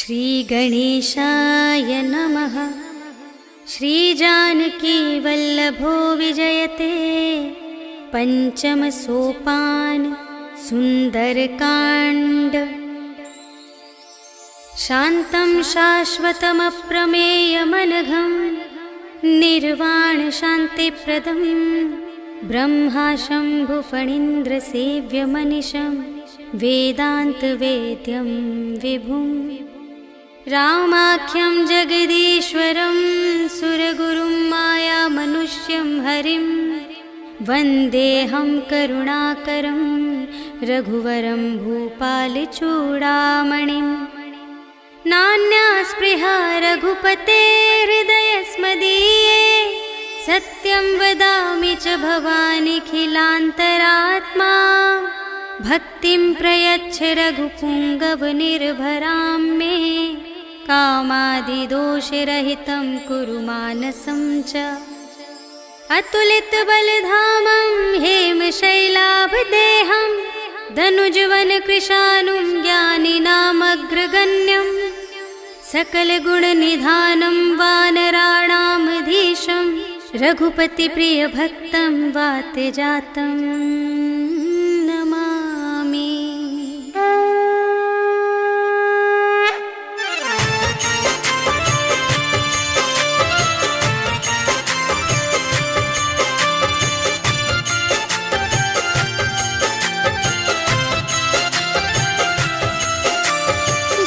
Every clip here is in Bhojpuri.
श्रीगणेशाय नमः। श्रीजानकी वल्लभो विजयते पंचम सोपान सुंदरकांड। शान्तं शाश्वतमप्रमेयमनघं निर्वाण शान्तिप्रदं ब्रह्मा शम्भुफणीन्द्रसेव्यमनिशं वेदान्तवेद्यं विभुं। रामाख्यं जगदीश्वरं सुरगुरुं मायामनुष्यं हरिं वन्देऽहं करुणाकरं रघुवरं भूपालचूडामणिं। नान्या स्पृहा रघुपते हृदयस्मदीये सत्यं वदामि च भवानिखिलान्तरात्मा। भक्तिं प्रयच्छ रघुपुङ्गवनिर्भरां मे कामादिदोषरहितं कुरु मानसं च। अतुलितबलधामं हेमशैलाभदेहं धनुजवनकृशानुं ज्ञानिनामग्रगण्यं सकलगुणनिधानं वानराणामधीशं रघुपतिप्रियभक्तं वातजातं नमामि।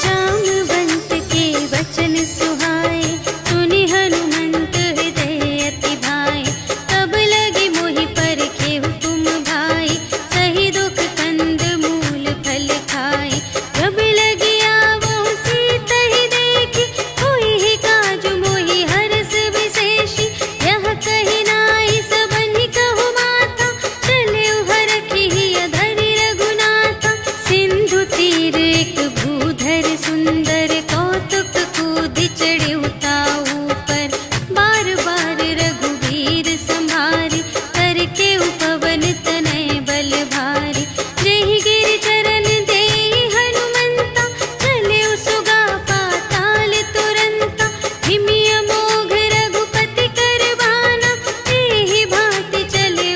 जामवंत के वचन सुहाए सुनि हनुमंत हृदय अति भाए। तब लगी मोहि परखे तुम भाई सही दुख कंद मूल फल खाए। जब लगी आवो सीता ही देखी होई ही काजु मोहि हरस विशेषी। यह कही नाई सबनि कहु माता चले हरखी अधरि रघुनाथा। सिंधु तीर एक भूधर सुंदर कौतुक कूदि चढ़े उताऊ पर। बार बार रघुवीर संभारी करके उपवन तनय बल भारी। जेहि गिर चरण देहि हनुमंता चले सुगा पाताल तुरंता। हिमि अमोघ रघुपति कर बाना एहि भांति चले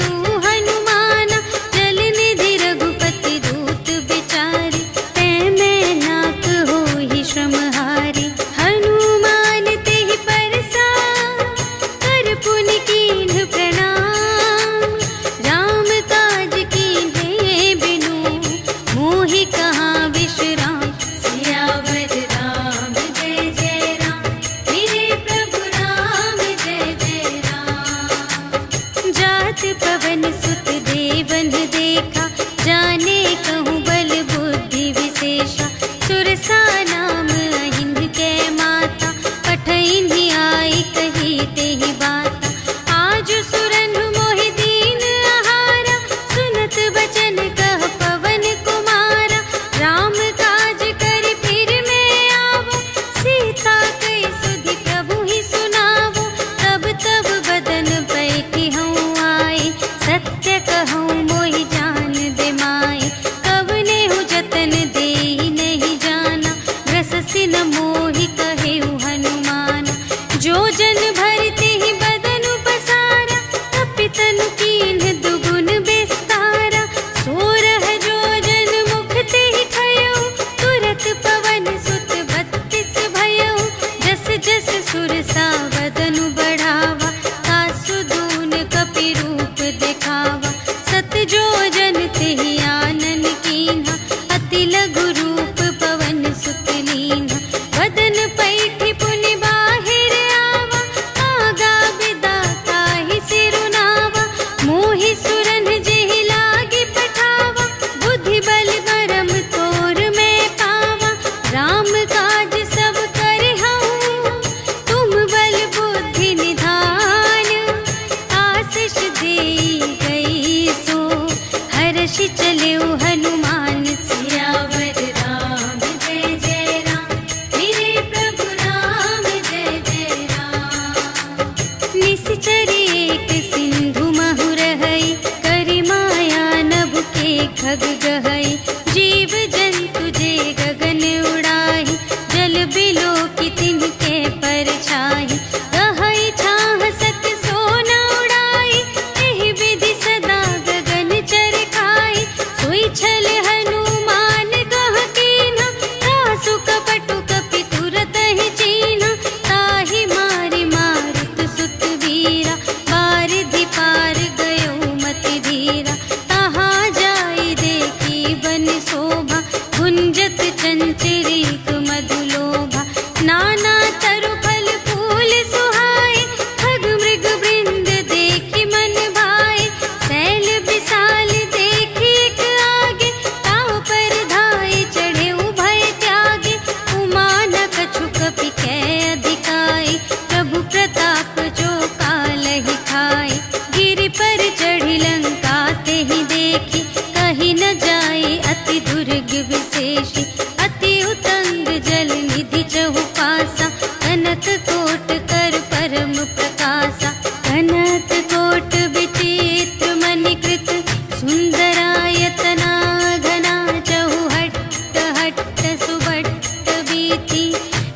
हनुमाना। जल निधि रघुपति दूत बिचारी तै मैं नाथ होहि श्रमहारी। हनुमान तेहि परसा कर पुनि कीन्ह प्रणाम। राम काज कीन्हे बिनु मोहि कहाँ विश्राम। सियावर राम जय जय राम मेरे प्रभु राम जय जय राम। जात पवन सुत देवन देखा जाने कहूँ बल बुद्धि विशेषा। सुरसा नाम अहिंद के माता पठइन्हि आई कही तेहि बाता। आज सुरन मोहि दीन आहारा सुनत बचन कह पवन कुमारा। राम काज कर फिर मैं आवो सीता कई सुधि प्रभु ही सुनावो। तब तब बदन बैठी हूँ आई सत्य कहूँ मोहि जान दे माई। कवने हूँ जतन देहि नहीं जाना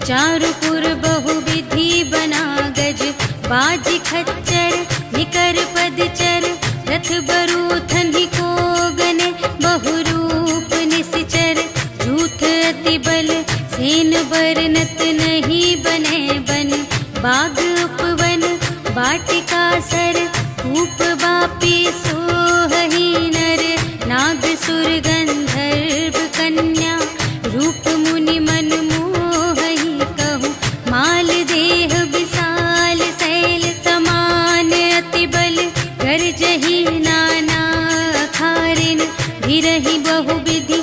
चारुपुर बहुविधि बना गज, बाजी खच्चर निकर पदचर, रथ बरूथन ही को गने, बहुरूप निश्चर, झूठ अति बल सेन बरनत नहीं बने बन, बाग उपवन वाटिका सर, कूप बापी सोहही नर, नाग सुर गंधर्व कन्या, रूप मुनि मन मोहही कहूँ, माल देह विशाल शैल समान, अति बल गर्जही नाना अखारिन, भिरहि बहुविधि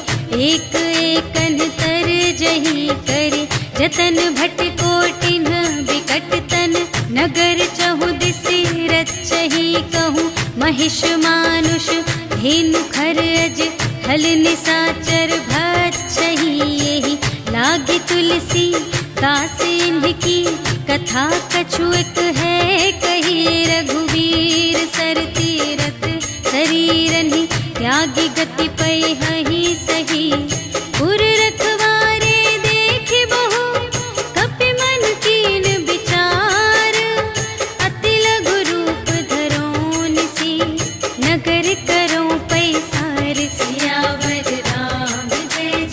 एक एकन तर जही करे, जतन भट कोटिन विकट तन, नगर चहु दिसि रचही कहूँ, महिष मानुष धेनु खर अज, हल निसाचर भक्षही यही, लागे तुलसी दास इनकी, कथा कछुएक है कही, रघुवीर सर तीरथ शरीरनि, त्यागी गति पै हहि सही, पुर रखवारे देख बहु, कपि मन कीन विचार, अति लघु रूप धरो निसी, नगर करो पैसार, सियावर राम जय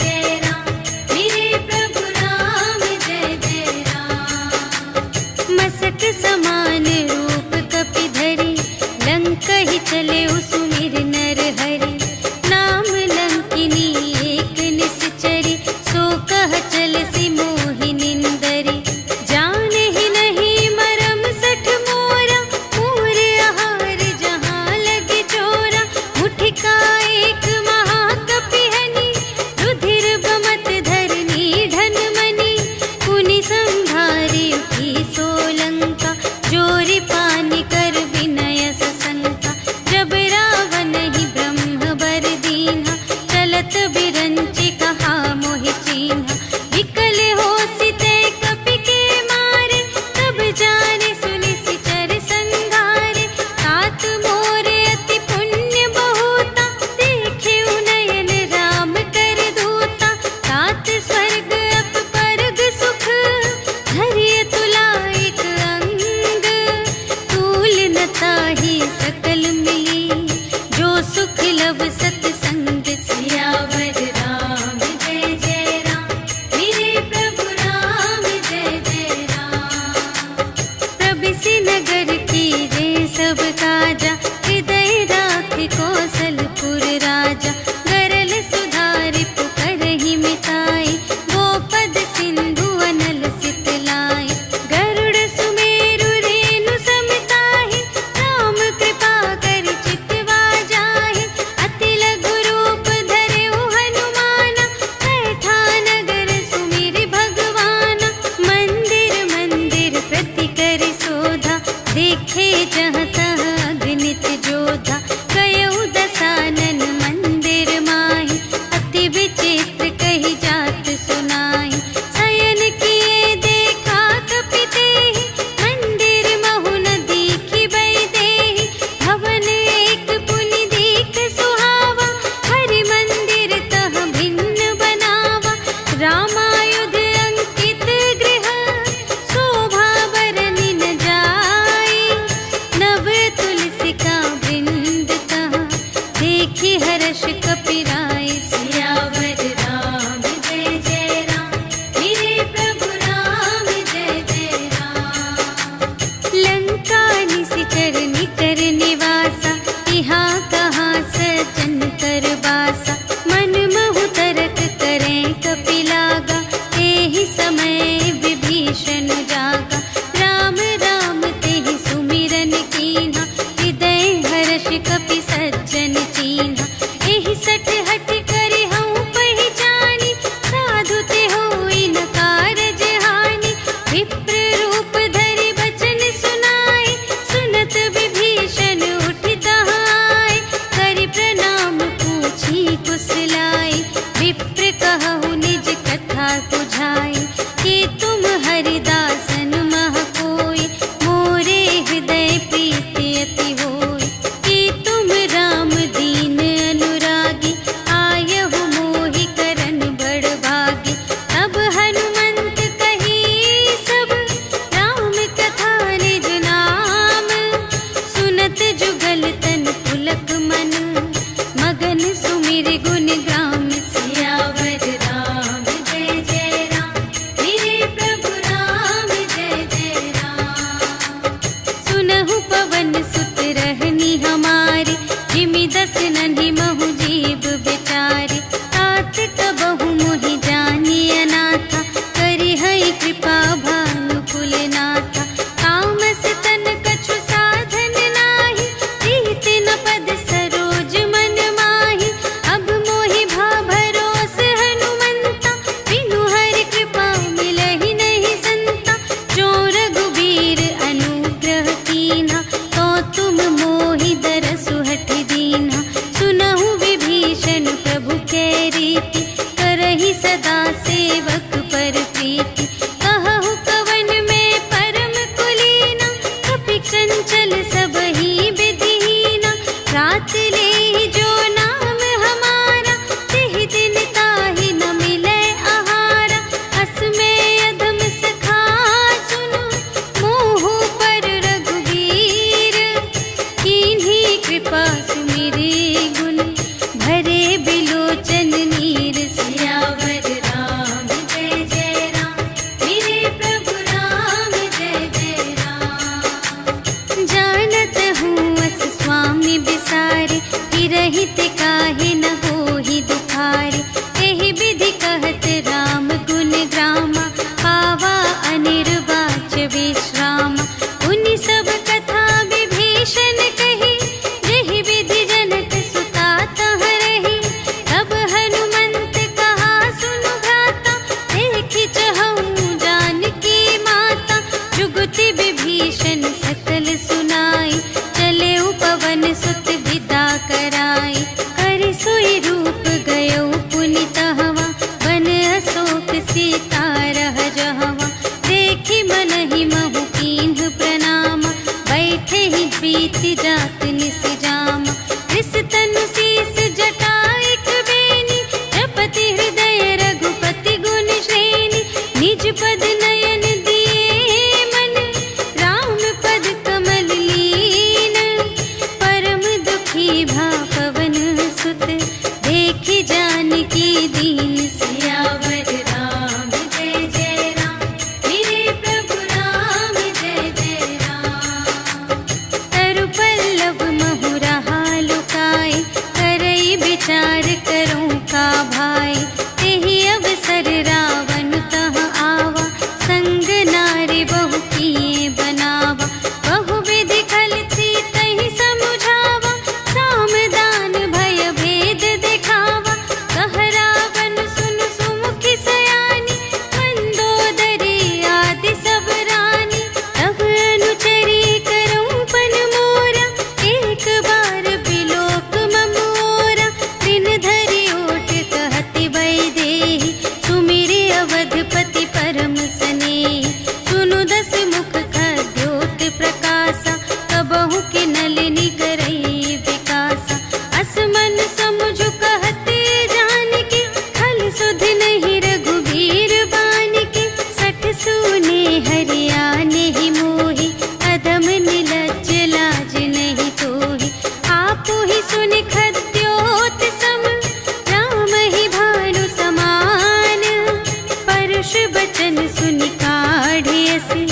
परुष बचन सुनि काढ़ी असी,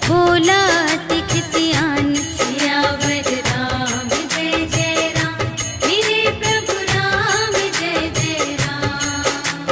बोला अति खिसियान। सियावर राम जय जय राम, मेरे प्रभु राम जय जय राम।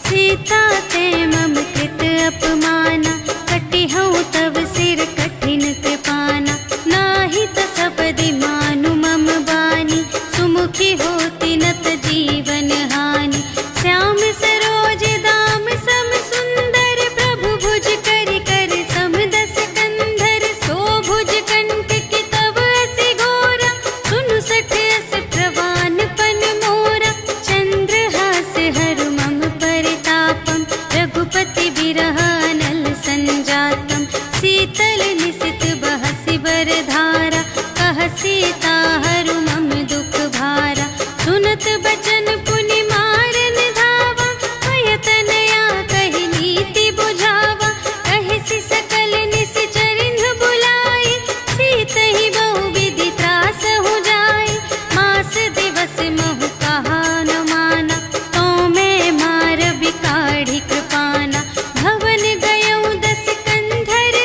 सीता ते मम कृत अपमाना, कटिहउँ तव सिर कठिन कृपाना। नाही त सपदि मानु मम बानी, सुमुखी होती नत जीवन हानि। श्याम सरोज दाम सम सुंदर, प्रभु भुज कर कर सम दस कंधर। सो भुज कंटक तव असि घोरा, सुनु सठ अस प्रवान पन मोरा। चंद्रहास हरु मम परितापम, रघुपति बिरह अनल संजातम। शीतल निसित बहसि बरधारा, कह सीता हरु मम दुख भारा। सुनत बचन पुनि मारन धावा, भय तनया कहि नीति बुझावा। कहिसि सकल निश्चरिन्ह बुलाई, सीतहि बहु विधि त्रासहु जाई। मास दिवस महु कहा न माना, तो मैं मारबि काढ़ी कृपाना। भवन गयउँ दस कंधर,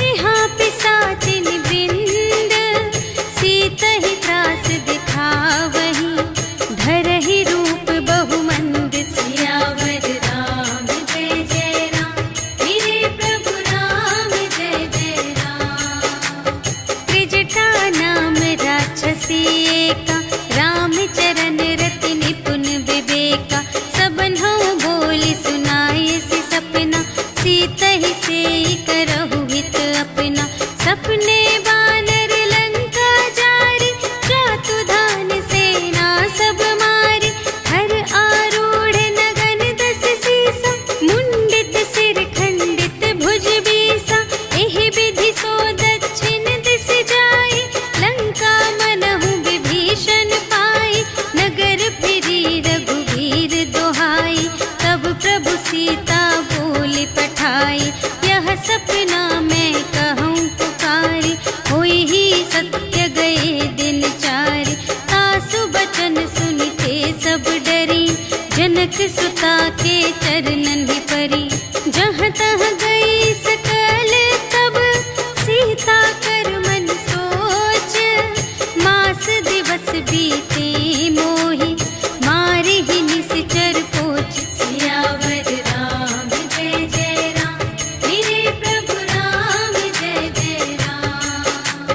यहाँ पिशाचिन वृंद। सीतहि त्रास दिखावही, धरहि रूप बहुमंद। सियावर राम जय जय राम, मेरे प्रभु राम जय जय राम। त्रिजटा नाम राक्षसी एका, राम चरण रति निपुण विवेका। सबन्हु बोली सुनाए सि सपना, सीतहि सेई करहु हित अपना। सपने बानर लंका जारी, जातु धान सेना सब मारी। हर आरूढ़ नगन दस सीसा, मुंडित सिर खंडित भुज बीसा। एहि विधि सो दक्षिण दिस जाई, लंका मनहु विभीषण पाई। नगर फिरी रघुवीर दोहाई, तब प्रभु सीता बोली पठाई। यह सपना मैं कहूँ पुकारी, होई ही सत्य गए दिन चारि। तासु बचन सुनिते सब डरी, जनक सुता के चरणन ही परी। जहाँ तहाँ गई सकल तब, सीता कर मन सोच। मास दिवस बीते मोहि, मारि ही निश्चर पोच। सियावर राम जय जय राम, मेरे प्रभु राम जय जय राम।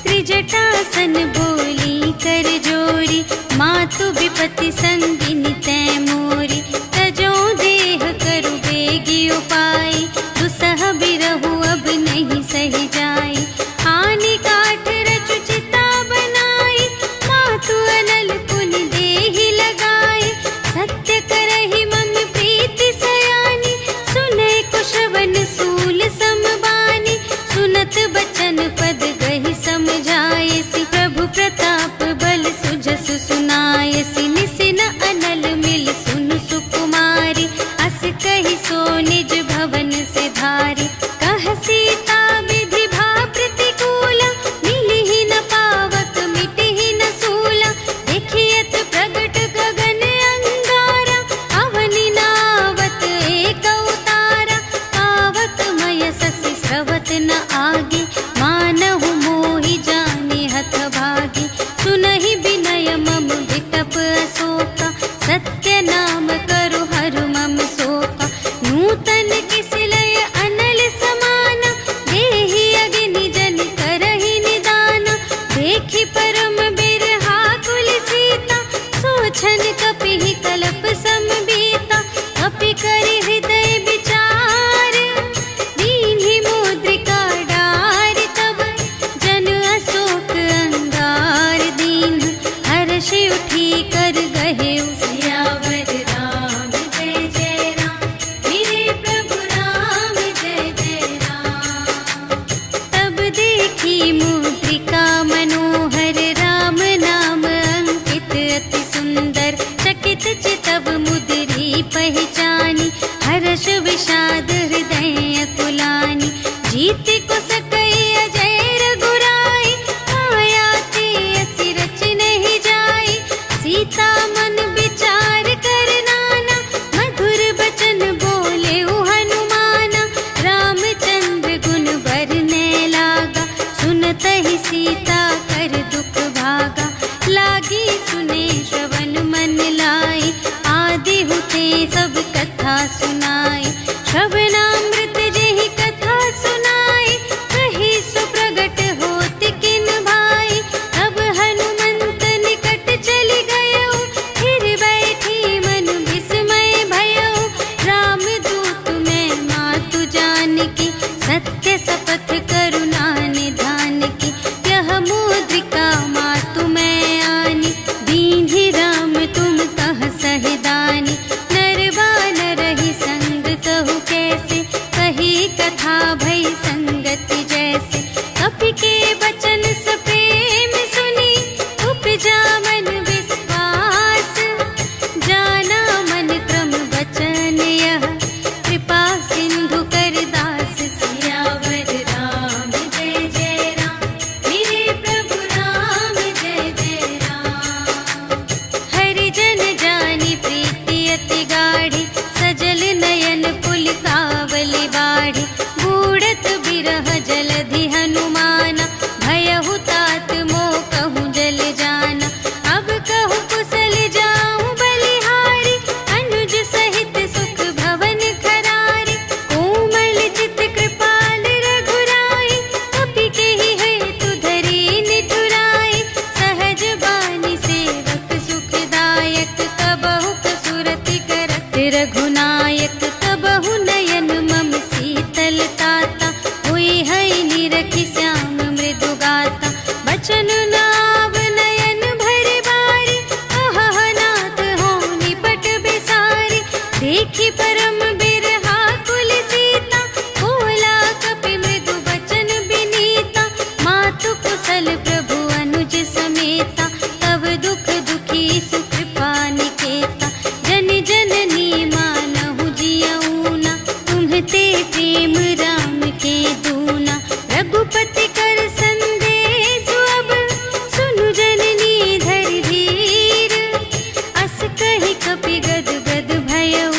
त्रिजटासन बोली कर जोरी, मातु विपति संगिनी तै मोरी। तजो देह करु बेगी उपाई, दुसह बिरहु अब नहीं सही जाई। आनी काठ रचु चिता बनाई, मातु अनल पुनि देहि लगाई। सत्य करहि मम प्रीति सयानी, सुनै कुशवन सूल समबानी। सुनत बचन पद गहि समझायसि, प्रभु प्रताप बल सुजसु सुनायसि। निसिन अनल मिल सुनु सुकुमारी, अस कहि सो निज भवन से धारी। कह सीता विधि भा प्रतिकूला, मिलिहि न पावक मिटिहि न सूला। देखियत प्रगट गगन अंगारा, अवनि नावत एक अवतारा। पावक मय ससि स्रवत न आगे, मानहु मोहि जानि हथ भागी। सुनहि विनय मम विटप अशोका, सत्य नाम करु हरु मम शोका। नूतन किसिलय अनल समाना, देहि अग्नि जन करहि निदाना। देखि परम बिरहा कुल सीता, सोछन कपिहि कलप समबीता। कपि करि हृदय विचार, दीन्हि मुद्रिका डारि। तब जन अशोक अंगार दीन, हर्षि उठी कर गहेउ। सियावर राम जय जय राम, मेरे प्रभु राम श्रवणामृत जेहि कथा सुनाई, कही सो प्रगट होत किन भाई। अब हनुमंत निकट चली गयो, फिर बैठी मन विस्मय भयो। राम दूत मैं मातु जानकी, सत्य शपथ करुणा निधान की। यह मुद्रिका मातु मैं आनी, दीन्हि राम तुम कह सहिदानी। नर बानर ही संग कहु कैसे, कही कथा भई संगति जैसे। कपि के बचन सप्रेम सुनी, उपजा मन विश्वास। जाना मन क्रम बचन यह, कृपा सिंधु कर दास। सियावर राम जय जय राम, मेरे प्रभु राम जय जय राम। हरि जन जानी प्रीति अति गाढ़ी, सजल नयन पुलिकावली बाढ़ी। बूढ़त बिरह जलधि हनुमाना, भयहु तात मोह कहूँ जल जाना। अब कहूँ कुशल जाऊँ बलिहारी, अनुज सहित सुख भवन खरारी। कोमल चित कृपाल रघुराई, कपि केहि हेतु धरि निठुराई। सहज बानी सेवक सुखदायक, कबहु कसुरति करत रघुनायक। कबहु नयन मम शीतल ताता, हुई है निरखि श्याम मृदु गाता। बचन नाव नयन भरि बारी, अहह नाथ हों निपट बिसारी। देखी परम बिरहा कुल सीता, बोला कपि मृदु बचन बिनीता। मातु कुशल प्रभु अनुज समेता, तब दुख दुखी सुकृपा निकेता। जन जननी मानहु जियऊना, तुम्हते प्रेम राम के दूना। रघुपति कर संदेश अब, सुनु जननी धरि धीर। अस कहि कपि गद गद भयऊ,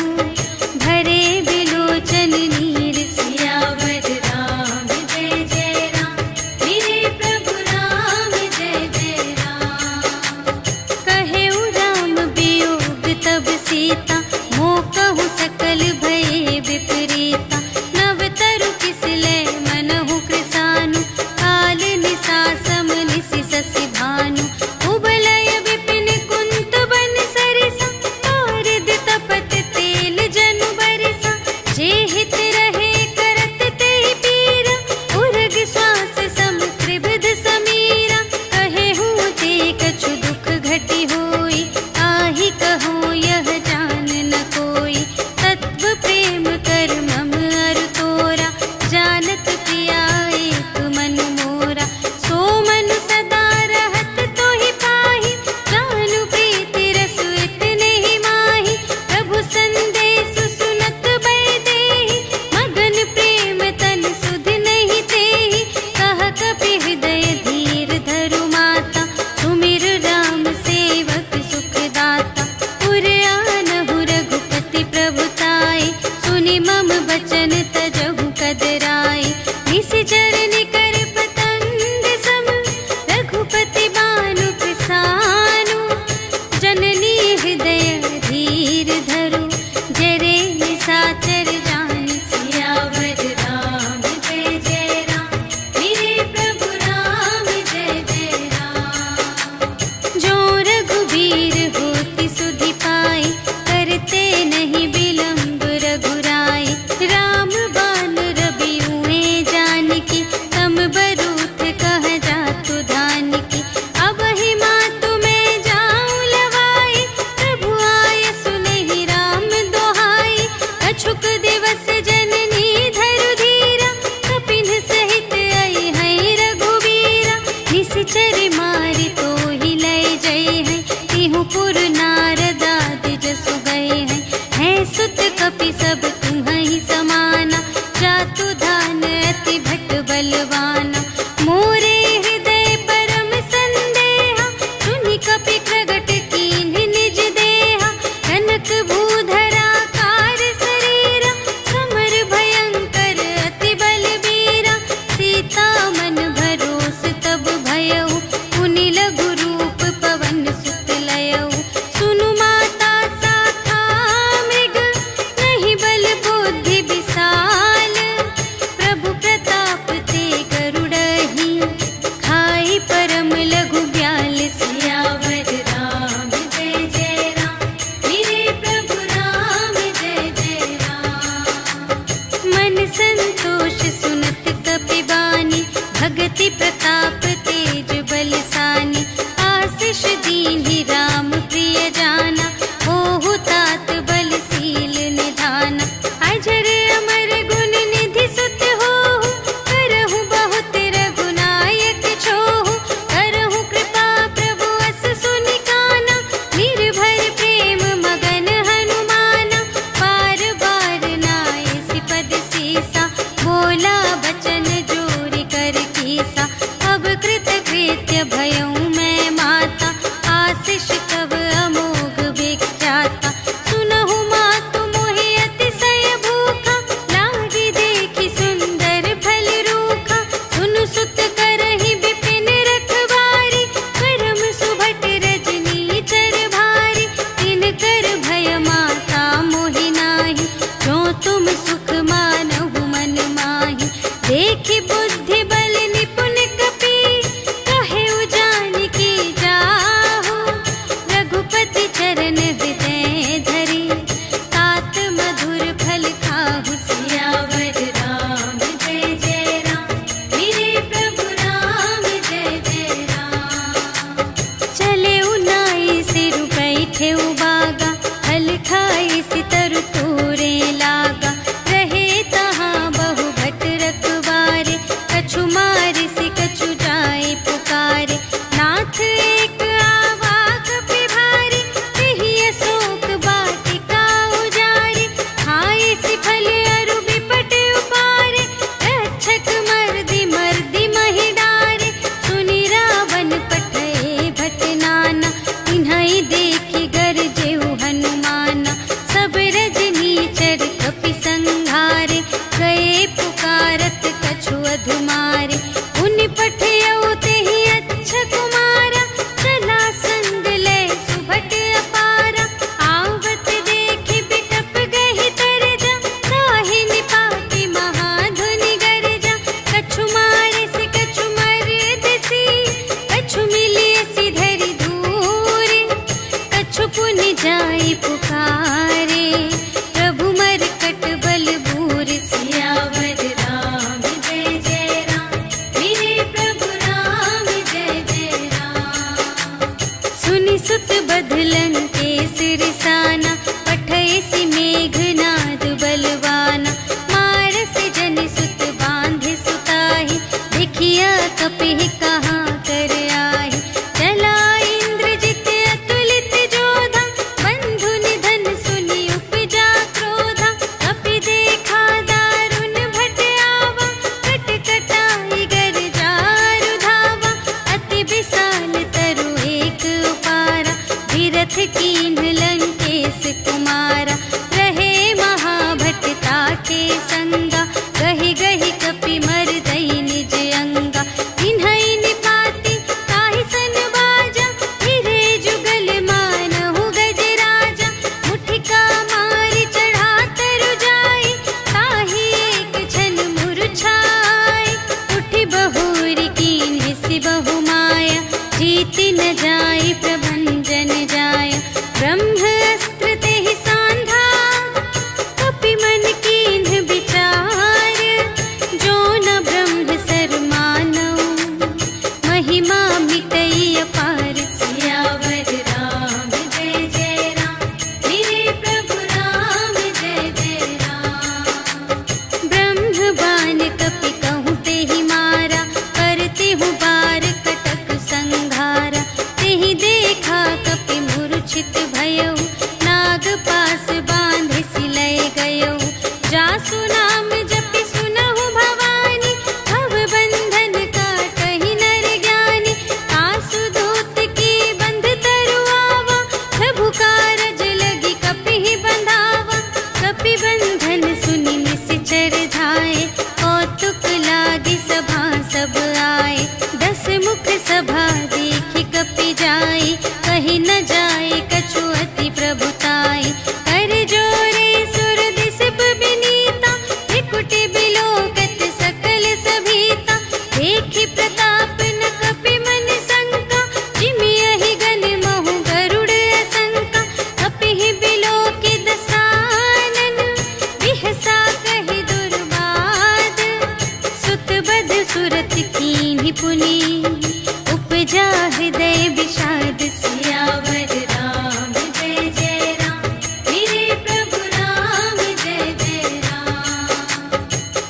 भरे बिलोचन नीर। सियावर राम जय जय राम, मेरे प्रभु राम जय जय राम। कहेउ राम वियोग तब सीता, मोह कहूँ सकल भये विपरीता। नव तरु संतोष सुनत कपिबानी, भगति प्रताप तेज बलसानी। आशीष दीन्हि राम प्रिय जाना, ओहु तात बलशील निधाना। अजर अमर गुण निधि सुत होहु, करहु बहुत रघुनायक छोहु। करहु कृपा प्रभु अस सुनि काना, निर्भय प्रेम मगन हनुमाना। बार बार नाय सिपद सीसा, बोला बचन जोरि कर कीसा। अब कृत नहीं पुनि उपजा हृदय विषाद। सियावर राम जय जय राम, मेरे प्रभु राम जय जय राम।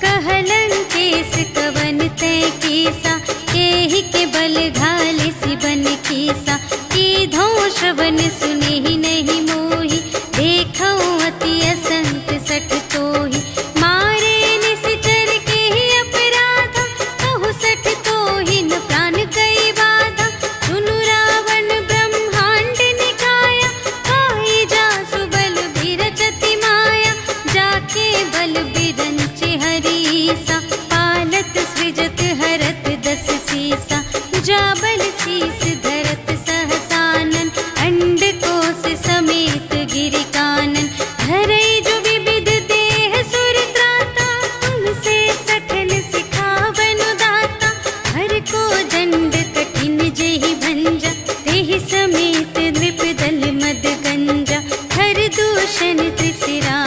कहलन केस कवन तय कीसा, केहि के बल घाल सिबन कीसा। कीधो श्रवण सुने ही नहीं मोहि, देखो अति असंत सठ तोहि। मारे निश्चर के ही अपराधा, कहु सठ तोहि न प्राण कई बाधा। सुनु रावण ब्रह्मांड निकाया, काई जासु बल बिरचति माया। जाके बल बिरंचे हरीसा, पालत सृजत हरत दस सीसा। जा बल शीस धरत सहसानन, अंड कोश समेत गिरि कानन। धरई जो विविध देह सुर त्राता, तुमसे सठन सिखावन दाता। हर को दंड कठिन जेहि भंजा, तेहि समेत नृप दल मद गंजा। हर दूषण त्रिशिरा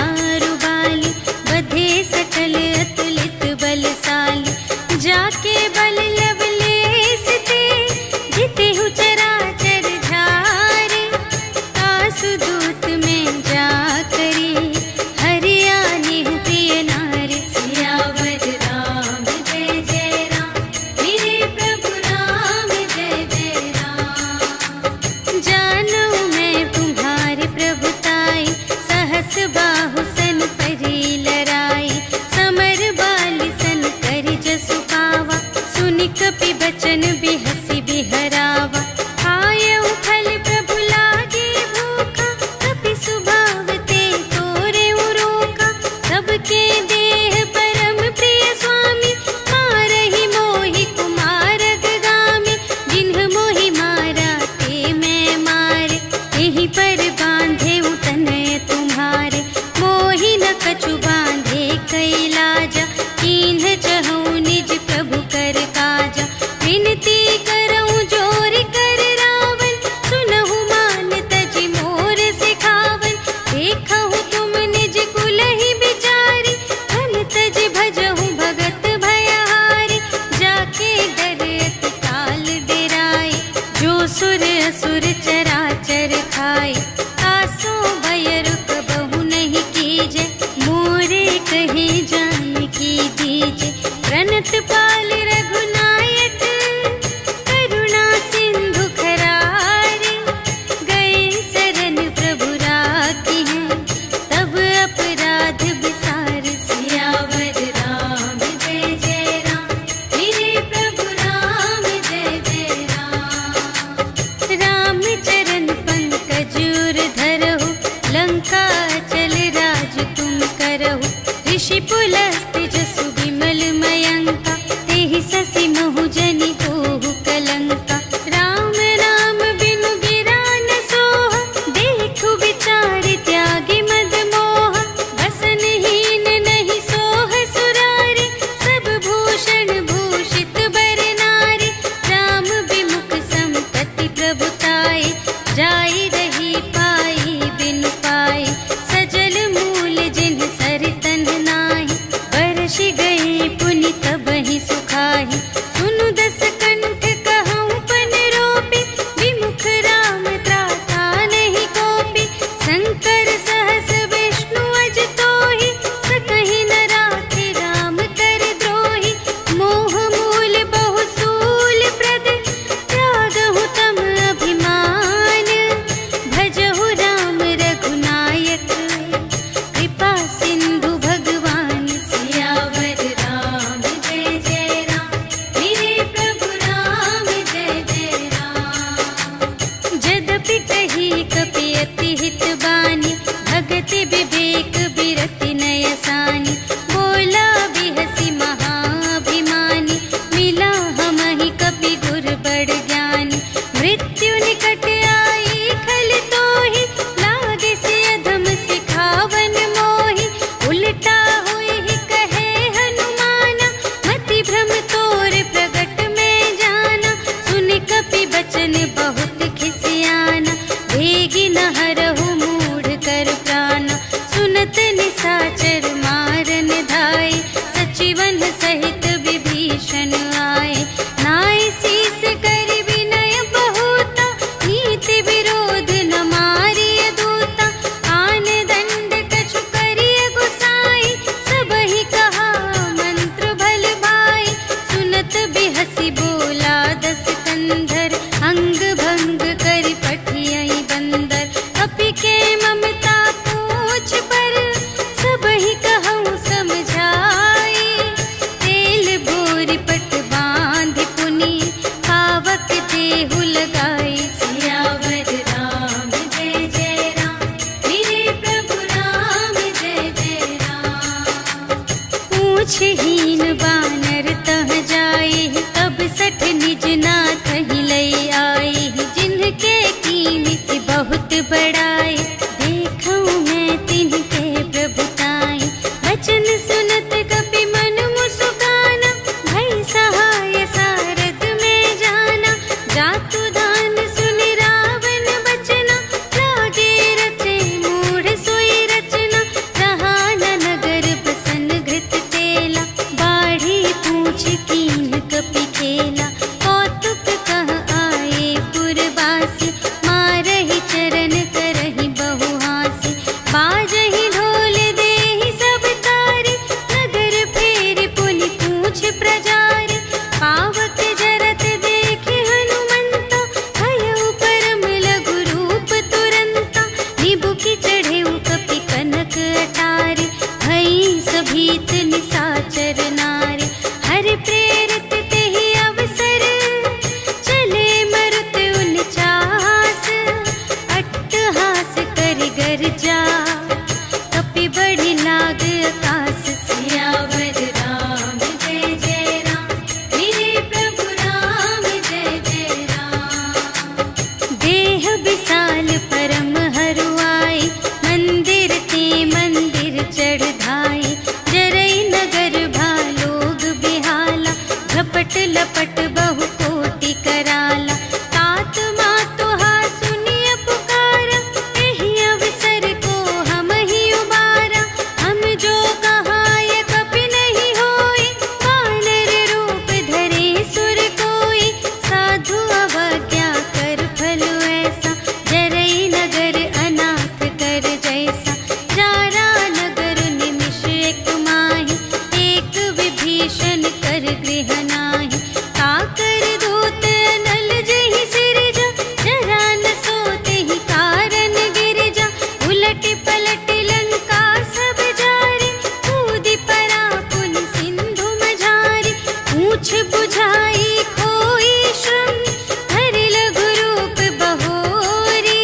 रुबाली, बधे सकल अतुलित बलशाली। जाके बल लवलेश ते, जितेहु चराचर झारे। आसुदूत में जा करी, हरियाणि प्रिय नारी। सियावर राम जय जय राम, मेरे प्रभु राम जय जय राम। जानो मैं तुम्हारे प्रभुताई, सहस बाहु सन परी लराई। समर बाली सन करि जसु पावा, सुनि कपि बचन बिहसि बिहरावा। आयउ फल प्रभु लागे भूखा, कपि सुभाव ते तोरेउ रोका। सबके देह परम प्रिय स्वामी, मारहि मोहि कुमारग गामी। जिन्ह मोहि मारा ते मैं मारे, एहि पर बांधे तनय तुम्हारे। मोहि न कछु बांधे कैलाजा, कीन्ह चहु निज प्रभु कर काजा। विनती करऊं जोर कर रावण, सुनहु मान तजि मोर सिखावन। देखहु तुम निज कुलहि बिचारी, धन तजि भजहु भगत भयहारी। जाके डर अति काल डेराए, जो सुर असुर चराचर खाए। आसो भय रुक बहु नहीं कीजे, मोरे कहे जान की दीजे। प्रणत पाल रघुनायक, करुणा सिंधु खरारे। गए शरण प्रभु राखी हैं, तब अपराध विसार। सियावर राम जय जय राम, मेरे प्रभु राम जय जय राम। राम चरण पंकज उर धरहु, लंका चल राज तुम करहु। ऋषि पुलस्त जसु विमल मयंका, तेहि ससि महु जनि होहु कलंका। राम नाम बिनु गिरा न सोहा, देखु विचार त्यागी मद मोहा। बसनहीन नहीं सोह सुरारी, सब भूषण भूषित बर नारी। राम विमुख संपत्ति प्रभुताई, जाई रही पाई बिनु पाई। सजल मूल जिन्ह सरितन नाही, बरषि गई पुनि तबहि सुखाहि। सुनु दस कंठ कहऊँ पन रोपी, विमुख राम त्राता नहीं कोपी। शंकर सहस विष्णु अज तोहि, सकहि न राखि राम कर द्रोहि। मोह मूल बहु सूल प्रद, त्यागहु तम अभिमान। भजहु राम रघुनायक, कृपा सिंधु भगवान। सियावर राम जय जय राम, मेरे प्रभु राम जय जय राम। जदपि कही कपि अति हित बानी, भगति विवेक बिरति नय सानी। बोला बिहसि महाभिमानी, मिला हमहि कपि गुर बड़ ज्ञानी। मृत्यु निकट आई खल तोहि, लागे से अधम सिखावन मोहि। उल्टा होहि कहे हनुमाना, मति भ्रम तोर प्रगट में जाना। सुनि कपि बचन बहुत खिसियाना, भेगी न हरहु मूढ़ कर प्राणा। सुनत निसाचर मारन धाय, सचिवन सहित विभीषण आए। पूछहीन बानर तह जाए, तब सठ निज नाथ ही लई आए। जिनके कीन से बहुत बड़ाए, देखूं मैं तिनके प्रभुताई। वचन सुनत कपि मन मुस्काना, भई सहाय सारथ में जाना। जातु दान सुनि रावण बचना, लागे रचे मूढ़ सोई रचना। रहा न नगर बसन घृत तेला, बाढ़ी पूछ कीन कपि खेला। कौतुक कह आए पुरवासी, मारहि चरण करहि बहुहासी। बाजहि ढोल देहि सब तारी, नगर फेरि पुनि पूछ प्रजारी। पावक जरत देखे हनुमंता, भयउ परम लघु रूप तुरंता। निबुकि चढ़ेउ कपि कनक अटारी, भई सभीत निसाचर नारी। हरि प्रेरित तेहि अवसर, चले मरुत उनचास। अट्टहास करि गर्जा, कपि बढ़ि लाग आकाश। सियावर राम जय जय राम, मेरे प्रभु राम जय जय राम। देह विशाल परम हरुआई, मंदिर ते मंदिर चढ़ धाई। जरई नगर भालोग बिहाला, झपट लपट बहु कोटि कराला। तात मातु हा सुनिय पुकारा, एहि अवसर को हम ही उबारा। हम जो कहाय कपि नहीं होई, वानर रूप धरे सुर कोई। साधु अवज्ञा कर फल ऐसा, जरई नगर अनाथ कर जैसा। जारा नगर निमिष एक माहि, एक विभीषण कर गृह नाही। काकर दूत नल जहि सिरजा, जरा न सोतेहि कारण गिरजा। उलटि पलटि लंका सब जारी, कूदि परा पुनि सिंधु मझारी। पूछ बुझाई खोई श्रम, धरि लघु रूप बहोरी।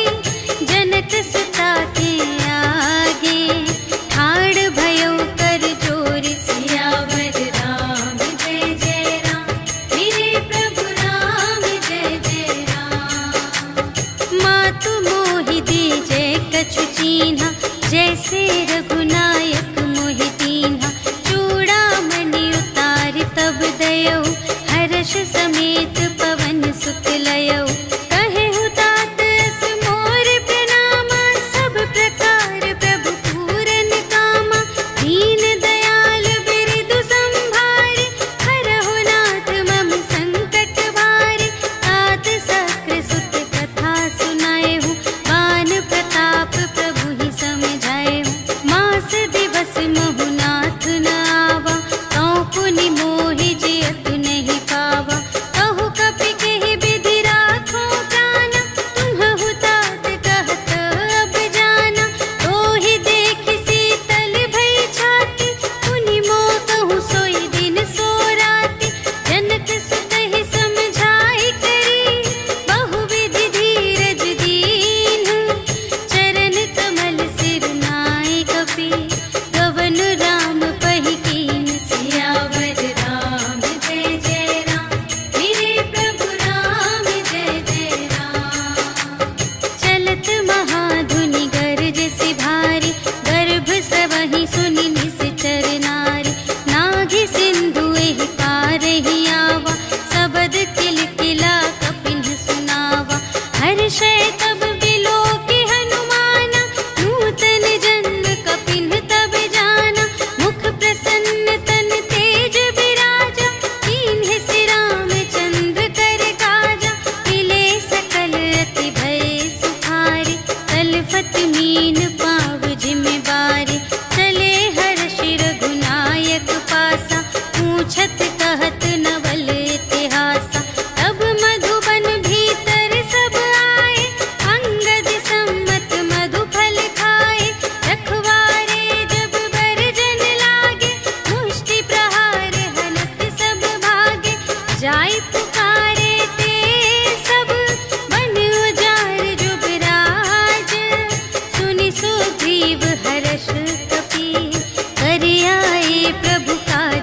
जनक सुता के आगे, ठाड़ भयउ कर जोर। सियावर राम जय जय राम, मेरे प्रभु राम जय जय राम। मातु मोहि दीजे कछु चीन्हा, जैसे रघुनायक मोहि दीन्हा। चूड़ामणि उतारि तब दयौ, हर्ष समेत पवन सुत लयौ। कहेहु तात अस मोर प्रणामा, सब प्रकार प्रभु पूरन कामा। दीन दयाल बिरदु संभारे, हरहु नाथ मम संकट भारे। तात सक्र सुत कथा सुनाएहु, बान प्रताप प्रभु ही समझाएहु। मास दिवस महु नाथ न आवा, तौ पुनि मोहि जियतु नहीं पावा। कहु कपि केहि विधि राखो प्राणा, तुम्हहु तात कहत अब जाना। तोहि देखि शीतल भई छाती, पुनि मोह कहूँ सोई दिन सो राति। जनक सुतहि समझाई करी, बहुविधि धीरज दीन्ह। चरण कमल सिर नाय कपि, गवन राम पहि कीन्ह। सियावर राम जय जय राम, मेरे प्रभु राम जय जय राम। चलत महाधुनि गरज सि भारी, गर्भ स्रवहि सुनि निश्चर नारी। नाघि सिंधु एहि पार ही आवा, सबद किलकिला कपिन्ह सुनावा। हर्षै तब बिलोकि हनुमाना, नूतन जन्म कपिन्ह तब जाना। मुख प्रसन्न तन तेज बिराजा, कीन्हे सि रामचंद्र कर काजा। मिले सकल अति भय सुखारी, तलफत मीन पाव जिमि बारी। चले हर्षि रघुनायक पासा, पूछत कहत नवल इतिहासा। तब मधुबन भीतर सब आए, अंगद सम्मत मधु फल खाए। रखवारे जब बरजन लागे, मुष्टि प्रहार हनत सब भागे। जाय पुकारे ते सब, बन उजार जुबराज। सुनि सुग्रीव हर्ष कपि, कर आए प्रभु काज।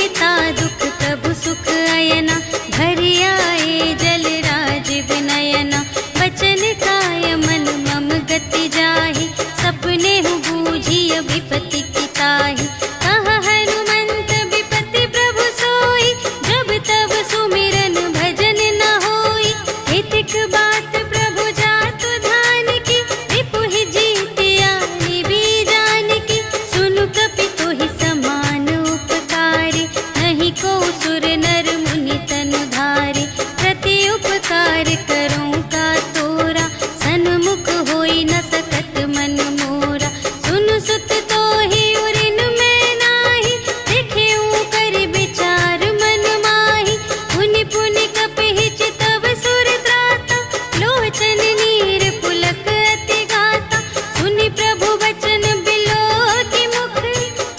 देता दुख प्रभु सुख अयना, भरि आए जल राज विनयना। बचन काय मन मम गति जाहि, सपने हूँ बूझिय विपत्ति की ताहि। कह हनुमंत विपत्ति प्रभु सोई, जब तब सुमिरन भजन न होई। हितिक बात प्रभु जातु धान की, रिपुहि जीत आनि बीजान की। सुनु कपि तोहि समान उपकारी, नहीं को सुर नर मुनि तनु धारे। प्रति उपकार करूं का तोरा, सन्मुख होई न सकत मन मोरा। सुनु सुत तोहि उरिन मैं नाही, देखेऊं कर विचार मन माही। पुनि पुनि कपि चितव सुर त्राता, लोचन नीर पुलक अति गाता। सुनि प्रभु वचन बिलोकि मुख,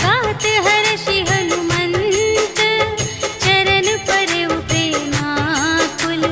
गात हर्षि हनुमंत। चरण परउ प्रेमाकुल,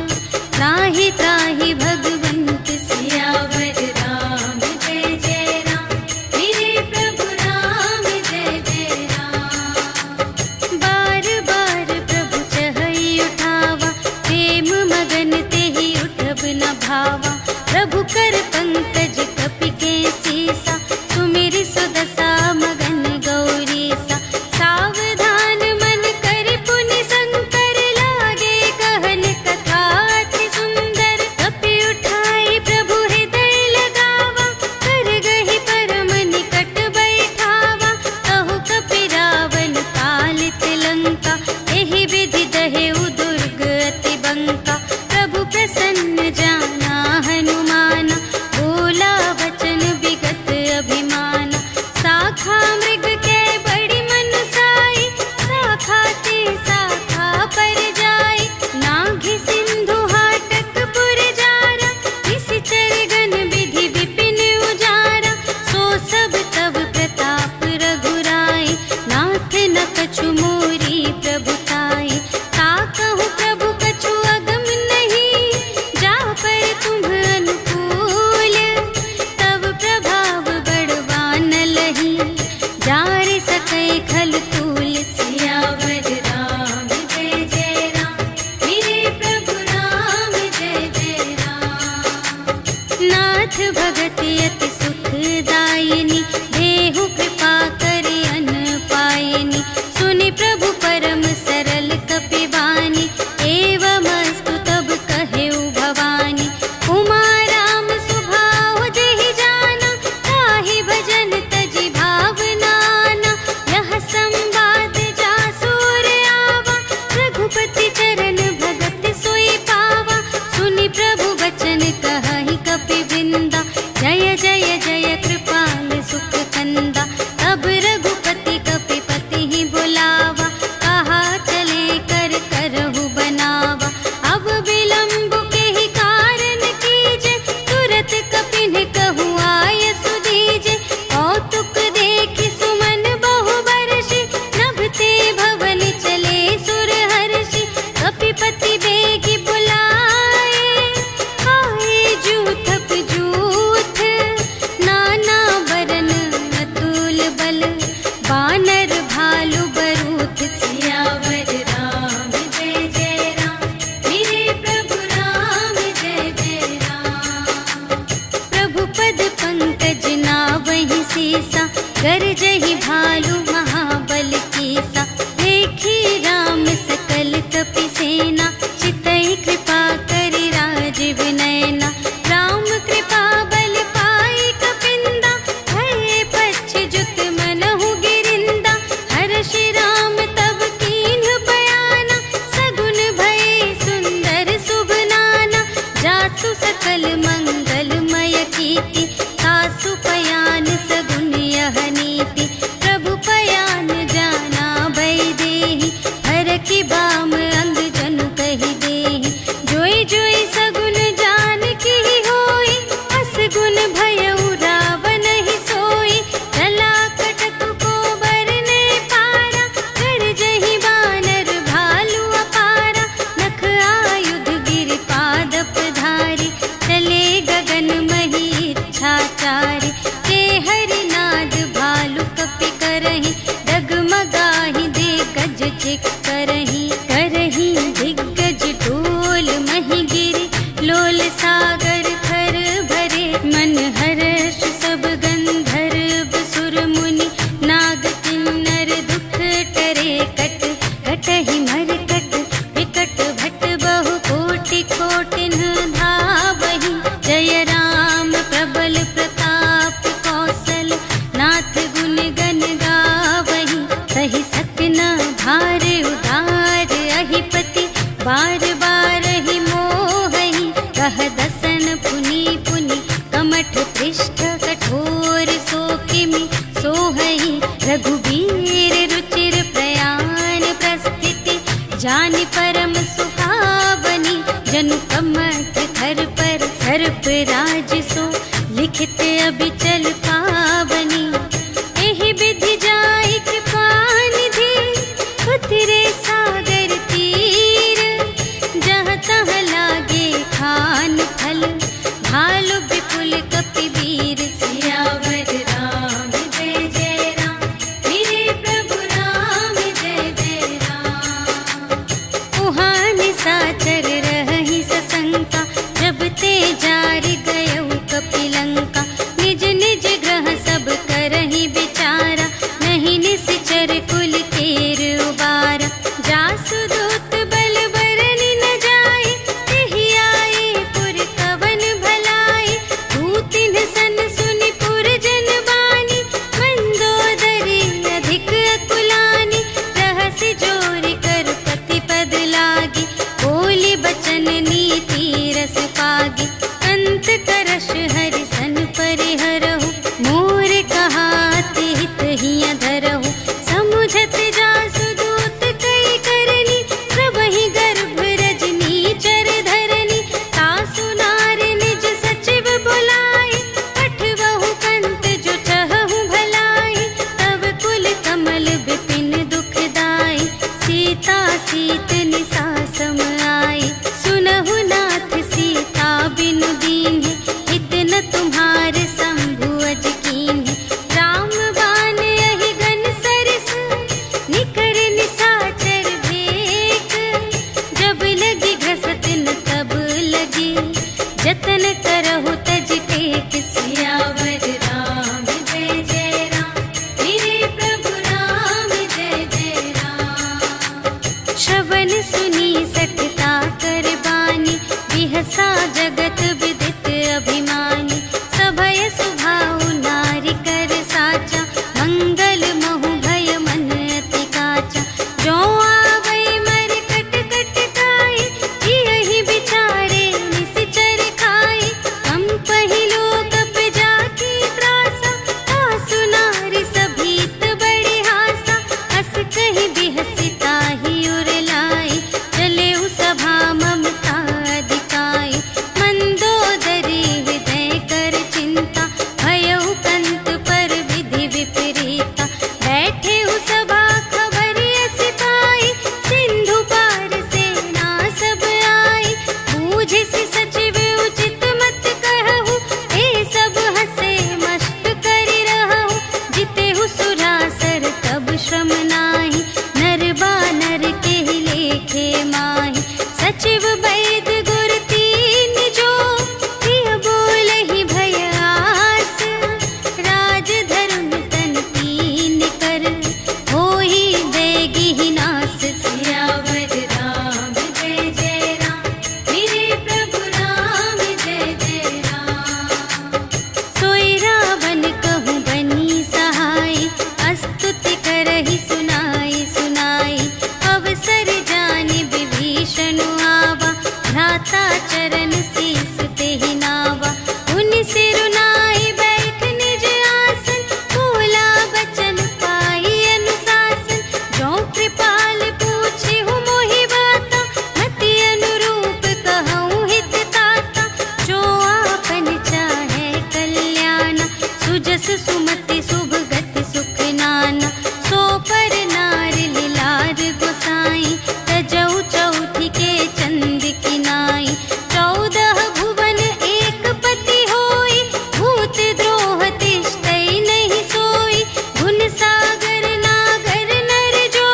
त्राहि त्राहि भगवंत। सियावर राम जय जय राम, मेरे प्रभु राम जय जय राम। बार बार प्रभु चहई उठावा, प्रेम मगन तेहि उठब न भावा। प्रभु कर पंकज कपि के सीसा, सुमिर सुदशा मगन गौरीसा। सावधान मन कर पुनि शंकर, लागे कहन कथा अति सुंदर। कपि उठाई प्रभु हृदय लगावा, कर गहि परम निकट बैठावा। कहु कपि रावण कालित लंका, एहि विधि दहेउ दुर्ग अति बंका। प्रभु प्रसन्न जाना हनुमाना, बोला वचन विगत अभिमाना। शाखा मृग के बड़ी मनुसाई, शाखा ते शाखा पर जाई। नाघि सिंधु हाटक पुर जारा, निशिचर गण विधि विपिन उजारा। सो सब तब प्रताप रघुराई, नाथ न कछु मोरी प्रभुताई। ताकहु प्रभु कछु अगम नहीं, जा पर तुम अनुकूल। तब प्रभाव बड़वान लही, जार सकै खल तूल। सियावर राम जय जय राम, मेरे प्रभु राम जय जय राम। नाथ भगत अति सुखदायिनी, देहु कृपा करि अन पायिनी। सुनि प्रभु परम सरल कपि बानी, एवमस्तु तब कहेउ भवानी। उमा राम सुभाव जेहि जाना, ताहि भजन तजि भावनाना। यह संवाद दुख टरे कट कटहि मरकट विकट भट बहु कोटि कोटिन धावहि जय राम प्रबल प्रताप कौशल नाथ गुण गण गावहि सहि सकन भार उधार अहिपति बार बार ही मोहहि कह दसन पुनि पुनि कमठ पृष्ठ कठोर सो किमि सोहहि रघुबीर रुचिर प्रयाण प्रस्थिति जानि परम सुहावनी जनु कमठ धर पर सर्प राज सो लिखित अबिचल पावनी एहि विधि जाहि कृपा निधि उतरे सागर तीर जहाँ तहाँ लागे खान फल भालु विपुल कपिवीर सियावर राम जय जय राम मेरे प्रभु राम जय जय राम उहाँ निशाचर रहहि सशंका जब ते जारि गयउ कपिलंका निज निज ग्रह सब करहि विचारा नहीं निश्चर कुल केर उबारा जासु दूत बल बरनि न जाए तेहि आए पुर कवन भलाए दूतिन सन सुनि पुर जन बानी मंदोदरी अधिक अकुलानी रहसि जोरि कर पति पद लागी बोली बचन नीति रस पागी अंत करश हरि सन परिहरहु मोर कहाति हित हिया धरहु समुझत जासु दूत कई करनी सबहि गर्भ रजनी चर धरनी तासु नार निज सचिव बुलाए पठवहु कंत जो चहहु भलाई तब कुल कमल विपिन दुखदाई सीता सीत निसा सम आई सुनहु नाथ सीता बिनु दीन्हि हित न तुम्हार शंभु अज कीन्हि राम बान यहि गन सरस निकर निशाचर भेक जब लगी घसत न तब लगी जतन करहु तज टेक सियावर राम जय जय राम मेरे प्रभु राम जय जय राम श्रवण सुनी सकता कर बानी बिहसा जगत विदित अभिमानी सभय सुभाउ नारी कर साचा मंगल महु भय मन अति काचा जो आवै मर कट कट काई यही बिचारे निश्चर खाई हम पहिलो कप जाकी त्रासा तासु नारी सभीत बड़ी हासा हस कहि बिहसिता ही उर लाई चले उ सभा ममता दिखाई मंदोदरी हृदय कर चिंता भयउ कंत पर विधि विपरीता बैठे उ सभा खबर अस पाई सिंधु पार सेना सब आई बूझिसि सचिव उचित मत कहु ए सब हसे मस्त करि रहु जितेहु सुरासर तब श्रम नाही नर बानर केहि लेखे माहि सचिव वैद गुर तीन जो प्रिय बोलहि भय आस राज धरुन तन तीन कर होहि देगी नास सियावर राम जय जय राम मेरे प्रभु राम जय जय राम सोई रावण कहूँ बनी सहाय अस्तुति करहि सुनाई सुनाई अवसर जानि विभीषण आवा भ्राता चरण शीस तेहि नावा उनि सिरुनाई बैठ निज आसन बोला बचन पाई अनुशासन जो कृपाल पूछे हूँ मोहि बाता मति अनुरूप कहूँ हित ताता जो आपन चाहे कल्याण सुजस सुमति शुभ गति सुख नाना सो पर नार लिलार गोसाई तजौ चौथी के चंद किनाई 14 भुवन एक पति होई भूत द्रोह तिष्ठै नहीं सोई गुण सागर नागर नर जो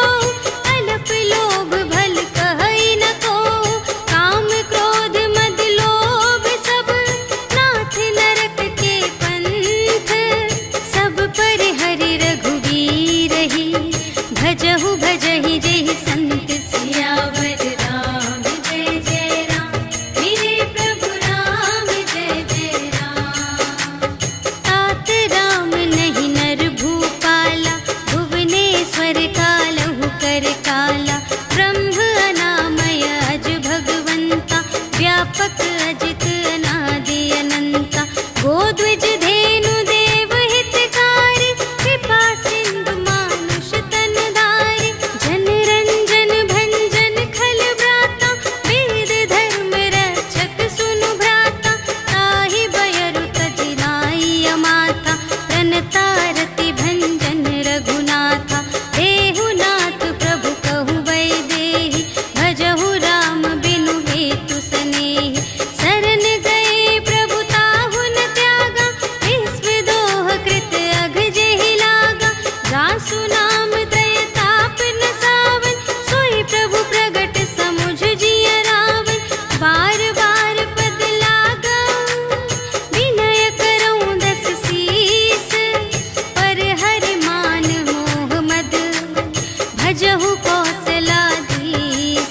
भजहु कौशलाधीश।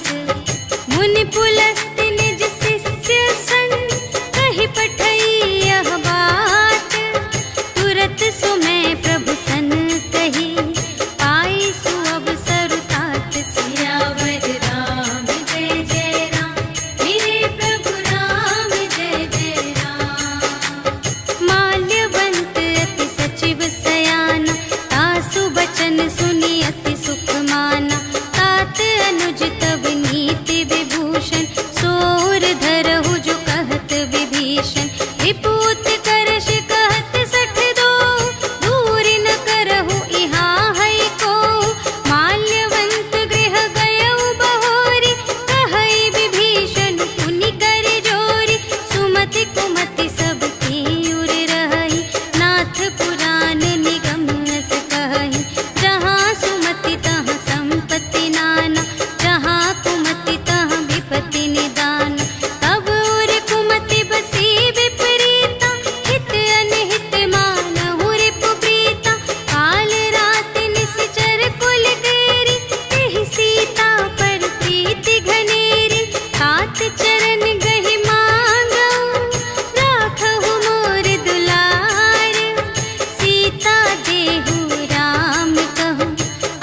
मुनि पुलस्त्य निज शिष्य सन, कहि पठई यह बात। तुरत सुमय प्रभु सन कही, पाई सुअवसर तात। सियावर राम जय जय राम, मेरे प्रभु राम जय जय राम। माल्यवंत अति सचिव सयाना, तासु बचन सुनि अति सुख माना। तात अनुज तब नीति विभूषण, सोर धरहु जो कहत विभीषण। विपूत करश कहत सठ दो, दूर न करहु इहाँ है को। माल्यवंत गृह गयउ बहोरी, कहई विभीषण पुनि कर जोरी। सुमति कुमति सब की उर रही, नाथ पुराण निगम अस कहई। जहाँ सुमति तहाँ संपत्ति नाना, जहाँ कुमति तहाँ विपत्ति निदान। तब उर कुमति बसी विपरीता, हित अनहित मानहु रिपु प्रीता। काल रात निश्चर कुल केरी, तेहि सीता पर प्रीति घनेरी। तात चरण गहि मांगऊ, राखहु मोर दुलार। सीता देहु राम कहूँ,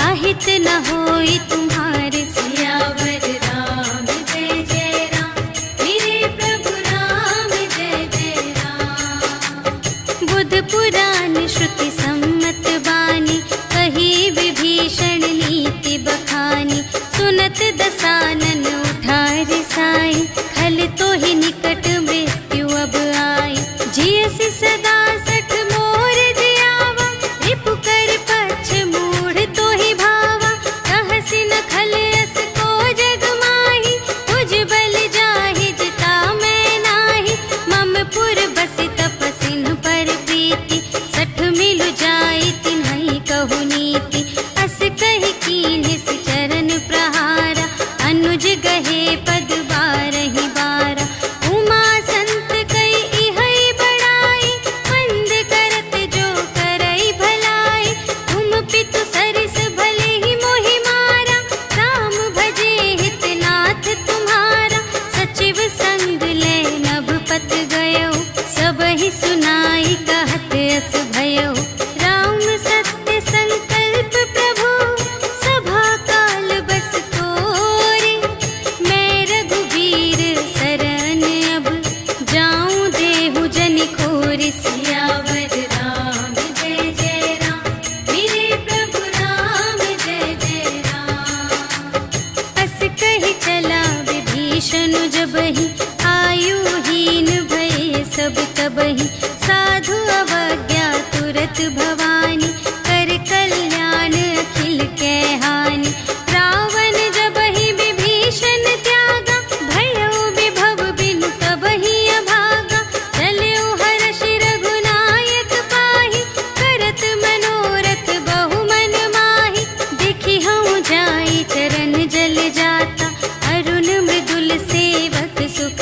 अहित न होई तुम्हारे। सियावर राम जय जय राम, मेरे प्रभु राम जय जय राम। बुध पुराण श्रुति सम्मत बानी, कही विभीषण नीति बखानी। सुनत दसानन उठा रिसाई, खल तो ही निकट मृत्यु अब आई। जियसि सदा सठ मोर जियावा, रिपु कर पक्ष मूढ़ तो ही भावा। कहसि न खल अस को जग माही, तुझ बल जाहि जिता मैं नाही। मम पुर बसि तपसिन पर प्रीति, सठ मिलु जाई तिन्हई कहु नीति। अस कहि कीन्हिस चरण प्रहारा, अनुज गहे पद बारहि बारा। उमा संत कई इहै बड़ाई, मंद करत जो करई भलाई। तुम पितु सरिस भले ही मोहि मारा, राम भजे हित नाथ तुम्हारा। सचिव संग ले नभ पत गयो, सबहि सुनाई कहत अस भयो। राम सत्य संकल्प प्रभु, सभा काल बस तोरे। मैं रघुबीर शरण अब, जाऊं देहु जनि खोरि। सियावर राम जय जय राम, मेरे प्रभु राम जय जय राम। अस कहि चला विभीषण जबहि, आयुहीन भये सब तबहि। साधु अवज्ञा तुरत भवानी, कर कल्याण अखिल कै हानि। रावण जबहि विभीषण त्यागा, भयो विभव बिनु तबहि अभागा। चलऊ हर्षि रघुनायक पाहि, करत मनोरथ बहु मन माहि। देखि हऊँ जाई चरण जल जाता, अरुण मृदुल सेवक सुख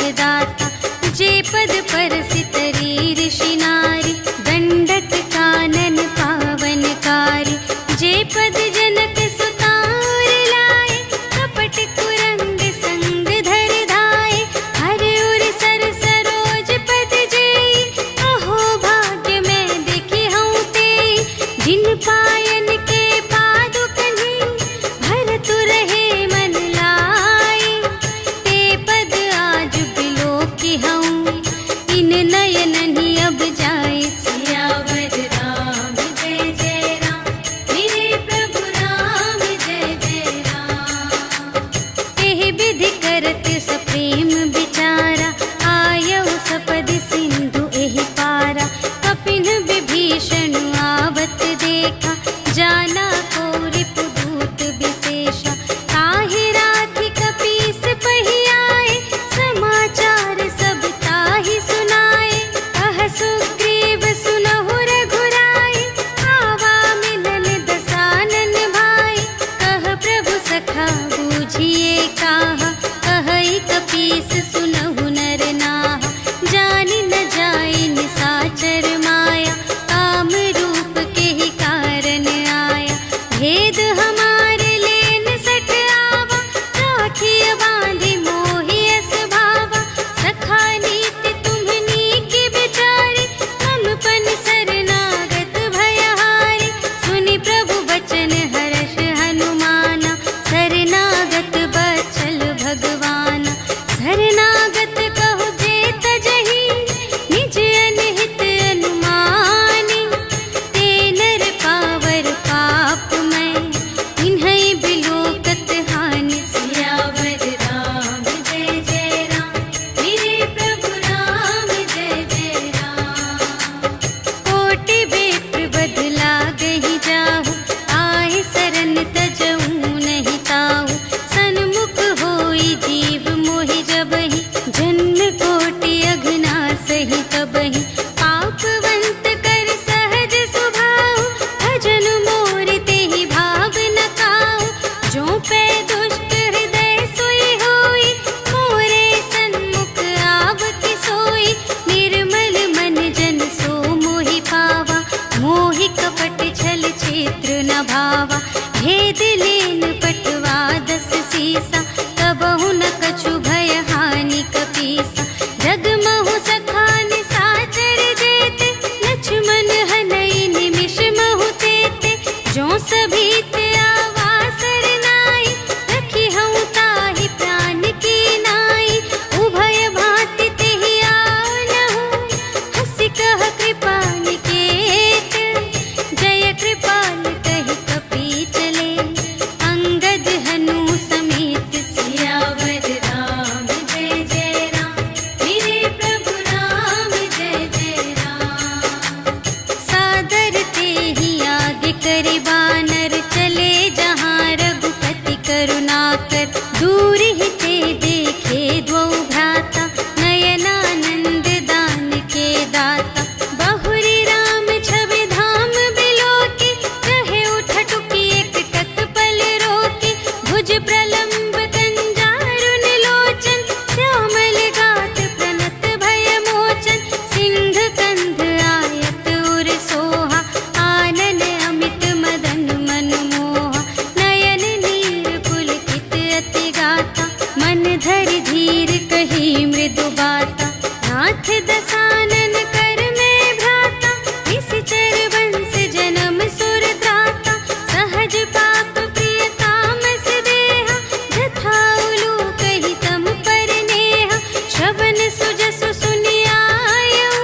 दूर ही ते देखे द्वौ भ्राता, नयनानंद दान के दाता। बहुरी राम छवि धाम बिलोके, रहे उठटुकी एक तत्पल रोके। भुज प्रलंब कंजारुन लोचन, श्यामल गात प्रणत भय मोचन। सिंह कंध आयत उर सोहा, आनन अमित मदन मन मोहा। नयन नीर पुलकित अति गाता, मन धरि धीर कही मृदु बाता। नाथ दसानन कर में भ्राता, निश्चर वंश जन्म सुर त्राता। सहज पाप प्रिय तामस देहा, जथा उलूक हितम पर नेहा। श्रवण सुजसु सुनि आयऊ,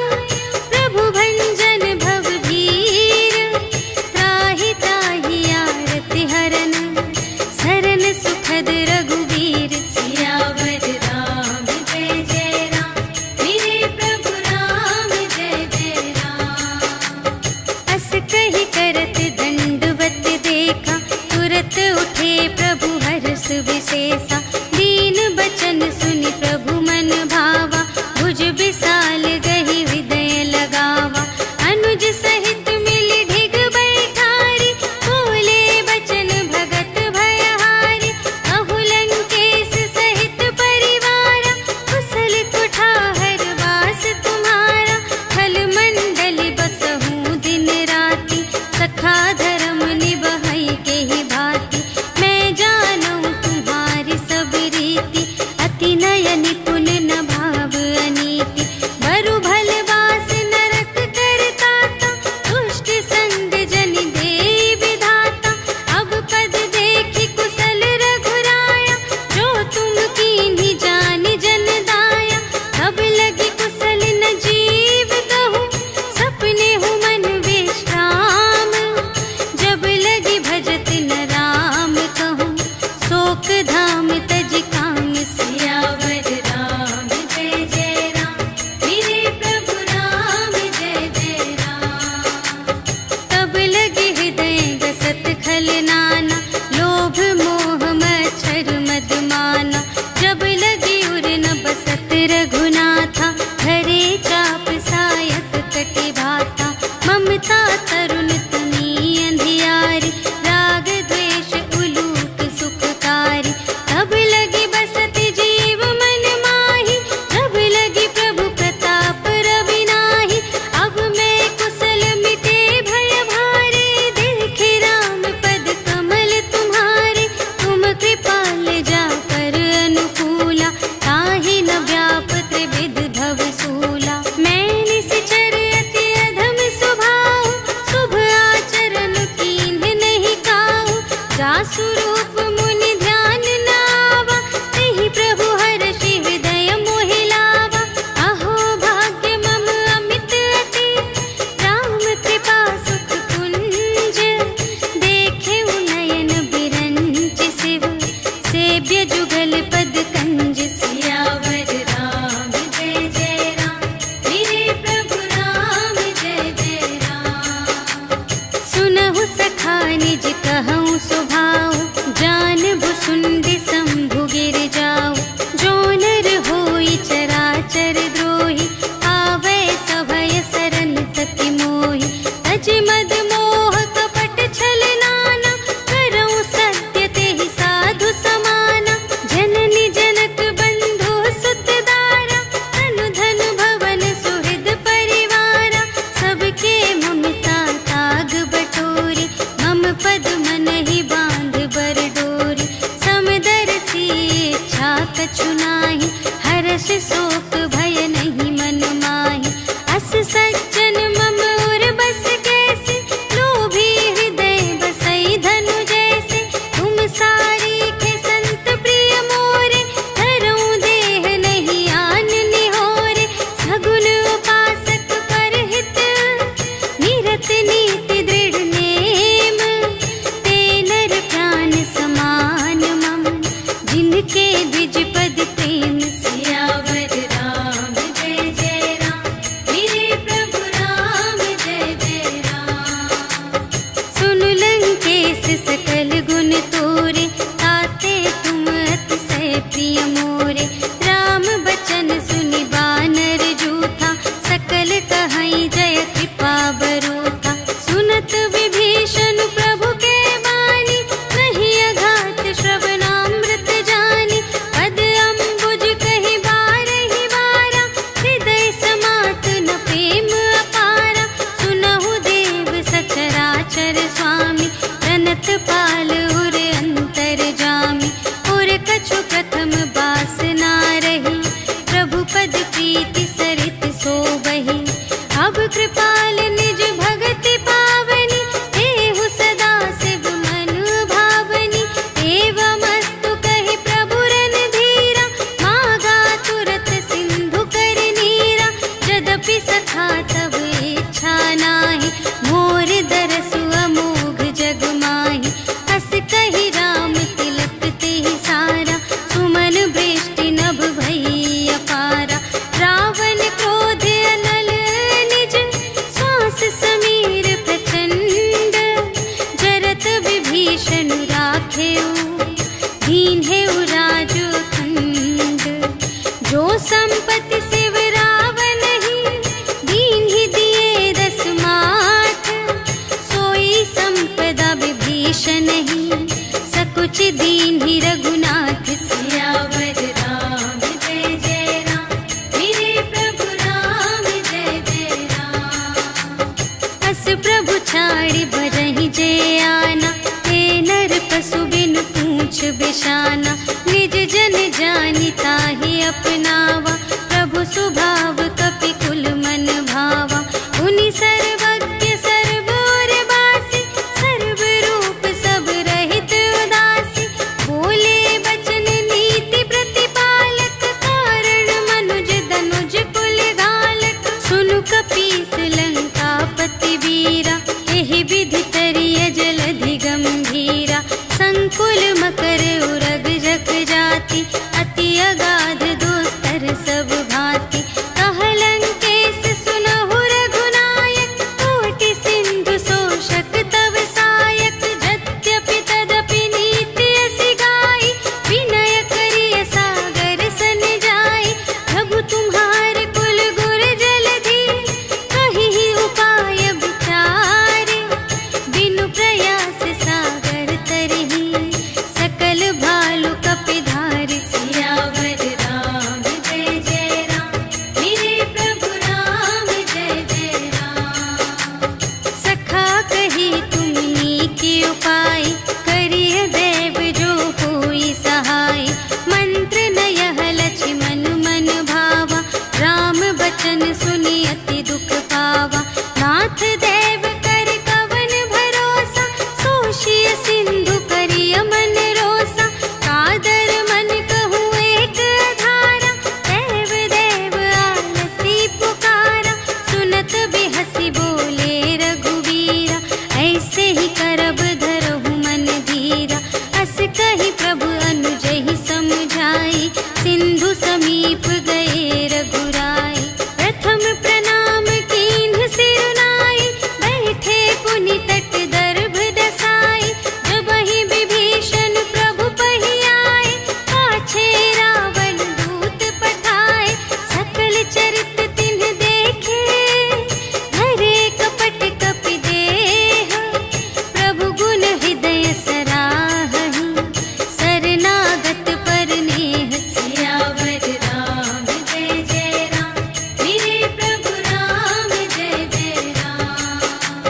प्रभु भंजन भव भीर। त्राहि त्राहि आरति हरन, सरन सुखद रघुवीर। सियावर राम जय जय राम, मेरे प्रभु राम जय जय राम। अस कहि करत दंडवत देखा, तुरत उठे प्रभु हर्ष विशेषा। दीन बचन सुनि प्रभु मन भावा, भुज विशाल गहि हृदय लगावा। अनुज सहित मिलि ढिग बैठारी, बोले बचन भगत भयहारी। अहु लंकेश सहित परिवारा, कुशल कुठार वास तुम्हारा। खल मंडल बसहु दिन राति, सखा धर्म निबहै केहि भांति। मैं जानऊ तुम्हारी सब रीति, अति नय निपुण न भाव अनीति। बरु भल बास नरक करताता, दुष्ट संग जन देई विधाता। अब पद देखि कुशल रघुराया, जो तुम कीन्ही जानि जन दाया। अब लगी कुशल न जीव कहूँ, सपने हूँ मन विश्राम। जब लगी भजत न राम कहूँ, शोक धाम तज काम। सियावर राम जय जय राम, मेरे प्रभु राम जय जय राम। तब लगे हृदय गसत खल नाना, लोभ मोह मच्छर मद माना। जब लगी उर न बसत रघुनाथा, धरे चाप सायक कटि भाता। ममता तरुण तनी अंधियारी, राग द्वेष उलूक सुखकारी। तब लगी बसत जीव मन माही, जब लगी प्रभु प्रताप रवि नाही। अब मैं कुशल मिटे भय भारे, देखे राम पद कमल तुम्हारे। तुम कृपाल जा पर अनुकूला, ताहि न व्याप त्रिविध भव सूला। मैं निश्चर अति अधम स्वभाव, शुभ आचरण कीन्ह नहीं काहू। जासु रूप मुनि ध्यान न आवा, तेहि प्रभु हर्षि हृदय मोहि लावा। अहो भाग्य मम अमित अति, राम कृपा सुख कुंज। देखे नयन बिरंच शिव, सेव्य जुगल पद कंज। सियावर राम जय जय राम, मेरे प्रभु राम जय जय राम। सुनहु सखा निज कहऊँ स्वभाव, जान भुसुंडी शंभु गिर जाऊ। जो नर होई चराचर द्रोही, आवै सभय सरन तति मोहि। तज मद मोह कपट छल नाना, करऊँ सत्य तेहि साधु समाना। जननी जनक बंधु सुत दारा, तनु धन भवन सुहृद परिवारा। सबके ममता ताग बटोरी, मम पद मन ही बांध बर डोरी। समदर्शी इच्छा कछु नाही, हर्ष शोक भय नहीं मन माही। अस सज्जन मम उर बस कैसे, लोभी हृदय बसई धनु जैसे। तुम सारी के संत प्रिय मोरे, धरऊँ देह नहीं आन निहोरे। सगुन उपासक परहित, निरत नीति दृढ़ नेम। ते नर प्राण समान मम, जिनके द्विज पद प्रेम। सियावर राम जय जय राम, मेरे प्रभु राम जय जय राम। सुन लंकेश सकल गुण तोरे, ताते तुम अति सोच दीन्हि रघुनाथ सियावर राम जय जय राम, मेरे प्रभु राम जय जय राम। अस प्रभु छाड़ि बरहि जे आना, हे नर पशु बिन पूछ बिशाना। निज जन जानि ताहि अपनावा, प्रभु सुभाव कपि कुल मन भावा। उनि सर्वज्ञ सर्व और बासी, सर्व रूप सब रहित उदासी। बोले बचन नीति प्रतिपालक, कारण मनुज दनुज कुल घालक। सुनु कपीस लंकापति वीरा, एहि विधि तरिय जलधि गंभीरा। संकुल मकर उरग जग जाति, अति अगाध दोस्तर सब भांति। कहलंकेश सुनहु रघुनायक, कोटि सिंधु शोषक तव सायक। यद्यपि तदपि नीति असि गाई, विनय करिय सागर सन जाई। प्रभु तुम्हार कुल गुर जलधि, कहिहि उपाय विचारे। बिनु प्रयास सागर तरहि, सकल भालु कपिधारि। सियावर राम जय जय राम, मेरे प्रभु राम जय जय राम। सखा कही तुमनी के उपाय, करिय देव जो होई सहाय। मंत्र नयह लक्ष्मण मन भावा, राम बचन सुनि अति दुख पावा। नाथ देव कर कवन भरोसा, सोषिय सिंधु करिय मन रोसा। कादर मन कहूँ एक अधारा, देव देव आलसी पुकारा। सुनत बिहसी बोले रघुवीरा, ऐसे ही करब धरहु मन धीरा। अस कही प्रभु अनुजहि समझाई, सिंधु समीप गए रघुराई। प्रथम प्रणाम कीन्ह सिरुनाई, बैठे पुनि तट दर्भ दसाई। जबहि विभीषण प्रभु पहि आए, पाछे रावण दूत पठाए। सकल चरित तिन्ह देखे, धरे कपट कपि देह। प्रभु गुण हृदय सराहहि, शरणागत पर नेह। सियावर राम जय जय राम, मेरे प्रभु राम जय जय राम।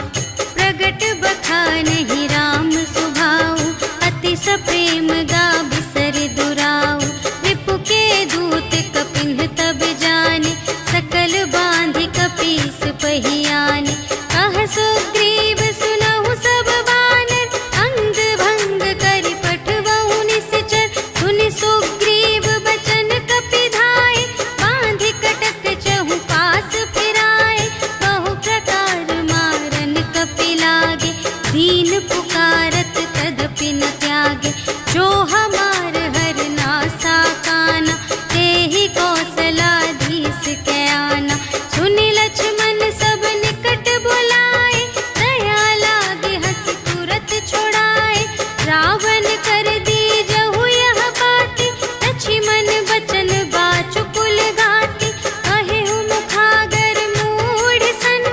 प्रगट बखानहि राम सुभाऊ, अति सप्रेम गा बिसर दुराऊ। रिपु के दूत कपिन्ह तब जाने, सकल बांधि कपीस पहि आने। कह सुग्रीव सुनहु सब बानर, अंग भंग करि पठवहु निश्चर। सुनि सुग्रीव बचन कपिधाय, बांधि कटक चहु पास फिराए। बहु प्रकार मारन कपि लागे, दीन पुकारत तदपि न त्यागे। जो हमार हरनासा काना, तेहि कौशलाधीश के आना। सुनि लक्ष्मण सब निकट बुलाए, दया लागे हँसि तुरत छुड़ाए। रावण कर दीजहु यह बाती, लक्ष्मण बचन बाचु कुल घाती। कहेहु मुखागर मूढ़ सन,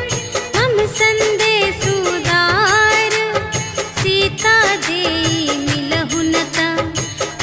हम संदेश उदार। सीता देई मिलहु न ता,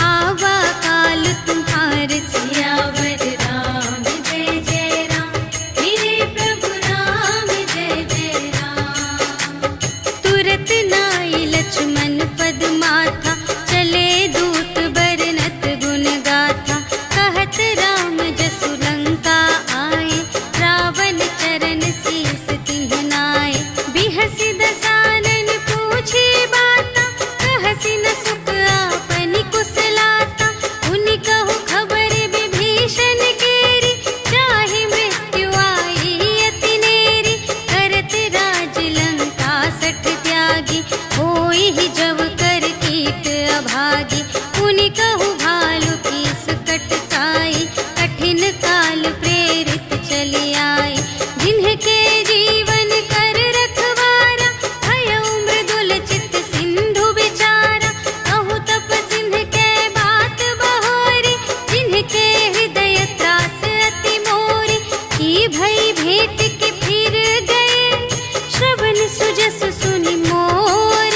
आवा काल तुम्हार। सियावर राम जय जय राम, मेरे प्रभु राम जय जय राम। तुरत नाई लक्ष्मण पद माथा, चले दूत बरनत गुण गाथा। कहत राम जसु लंका आए, रावण चरण शीस तिन्ह नाए। बिहसि दसानन पूछे बाता, कहसि न सुख आपनि कुशलाता। उनि कहु खबर विभीषण केरी, चाहे मृत्यु आई अति नेरी। करत राज लंका सठ त्यागी, होई ही जब कर कीट अभागी। उनि कहु भालु कीस कटकाई, कठिन काल प्रेरित चली आई। जिन्हके जीवन कर रखवारा, भयउ मृदुल चित्त सिंधु विचारा। कहु तप सिंह के बात बहोरी, जिन्हके हृदय त्रास अति मोरी। की भई भेंट के फिर गए, श्रवण सुजस सुनि मोर।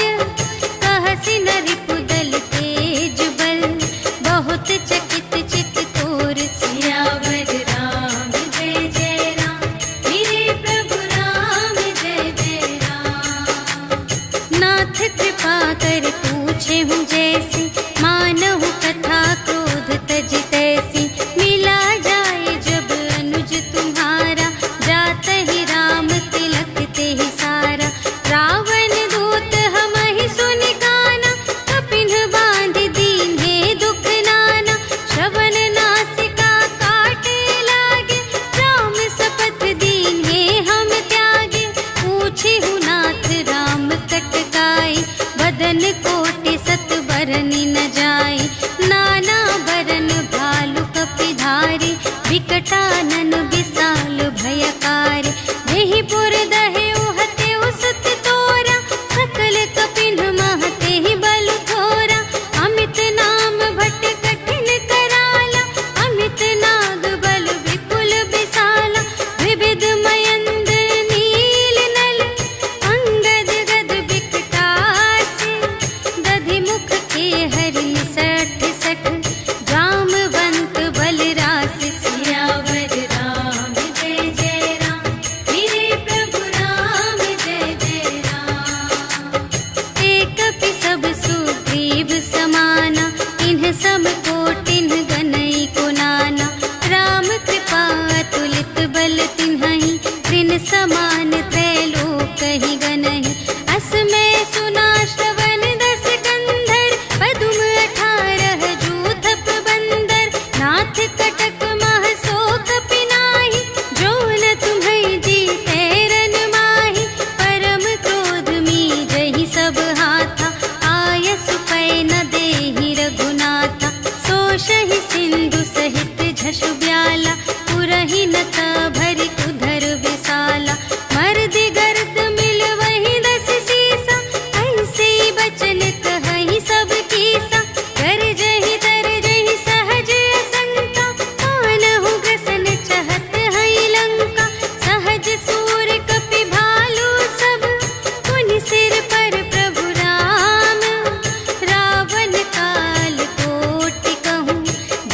कहसि न रिपु दल ते जाई। नाना बरन भालु कपिधारी, विकटानन विशाल भयकारी। देहि पुर दहे उहते उसत तोरा, सकल कपिन महते ही बल थोरा। अमित नाम भट कठिन कराला, अमित नाग बल विपुल विशाला। विविध मयंद्र नील नल, अंगद गद विकटासी। दधि मुख के हरि सठ सठ, जामवंत बलरासी। सियावर राम जय जय राम, मेरे प्रभु राम जय जय राम। एक कपि सब सुग्रीव समाना, इन्ह सम कोटिन्ह गनई को नाना। राम कृपा अतुलित बल तिन्हहि, त्रिन समान त्रैलोकहि गनहि। अस मैं सुना श्रवण दस कंधर, पदुम 18 जूथप बंदर। नाथ कटक मह सो कपि नाहि, जो न तुम्है जीतै रन माहि। परम क्रोध मीजहि सब हाथा, आयसु पै न देहि रघुनाथा। सोषहि सिंधु सहित झषु ब्याला, पुरहि नत भरि उधर विशाला। मर्दि गर्द मिलवहि दस सीसा, ऐसे बचन कहहि सब कीसा। गरजहि तरजहि सहज असंका, मानहु ग्रसन चहत हई लंका। सहज सूर कपि भालु सब, पुनि सिर पर प्रभु राम। रावण काल कोटि कहूँ,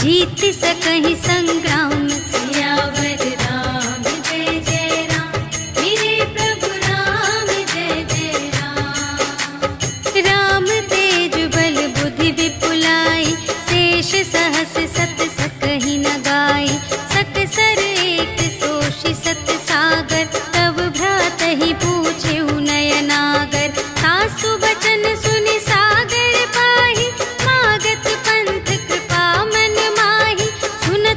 जीत सकहि संग्राम। सियावर राम जय जय राम, मेरे प्रभु राम जय जय राम। राम तेज बल बुद्धि विपुलाई, शेष सहस सत सकहि न गाई। सकसर एक सोषि सत सागर, तब भ्रातहि पूछेउ नयनागर। सासु बचन सुनि सागर पाहि, मागत पंथ कृपा मन माहि। सुनत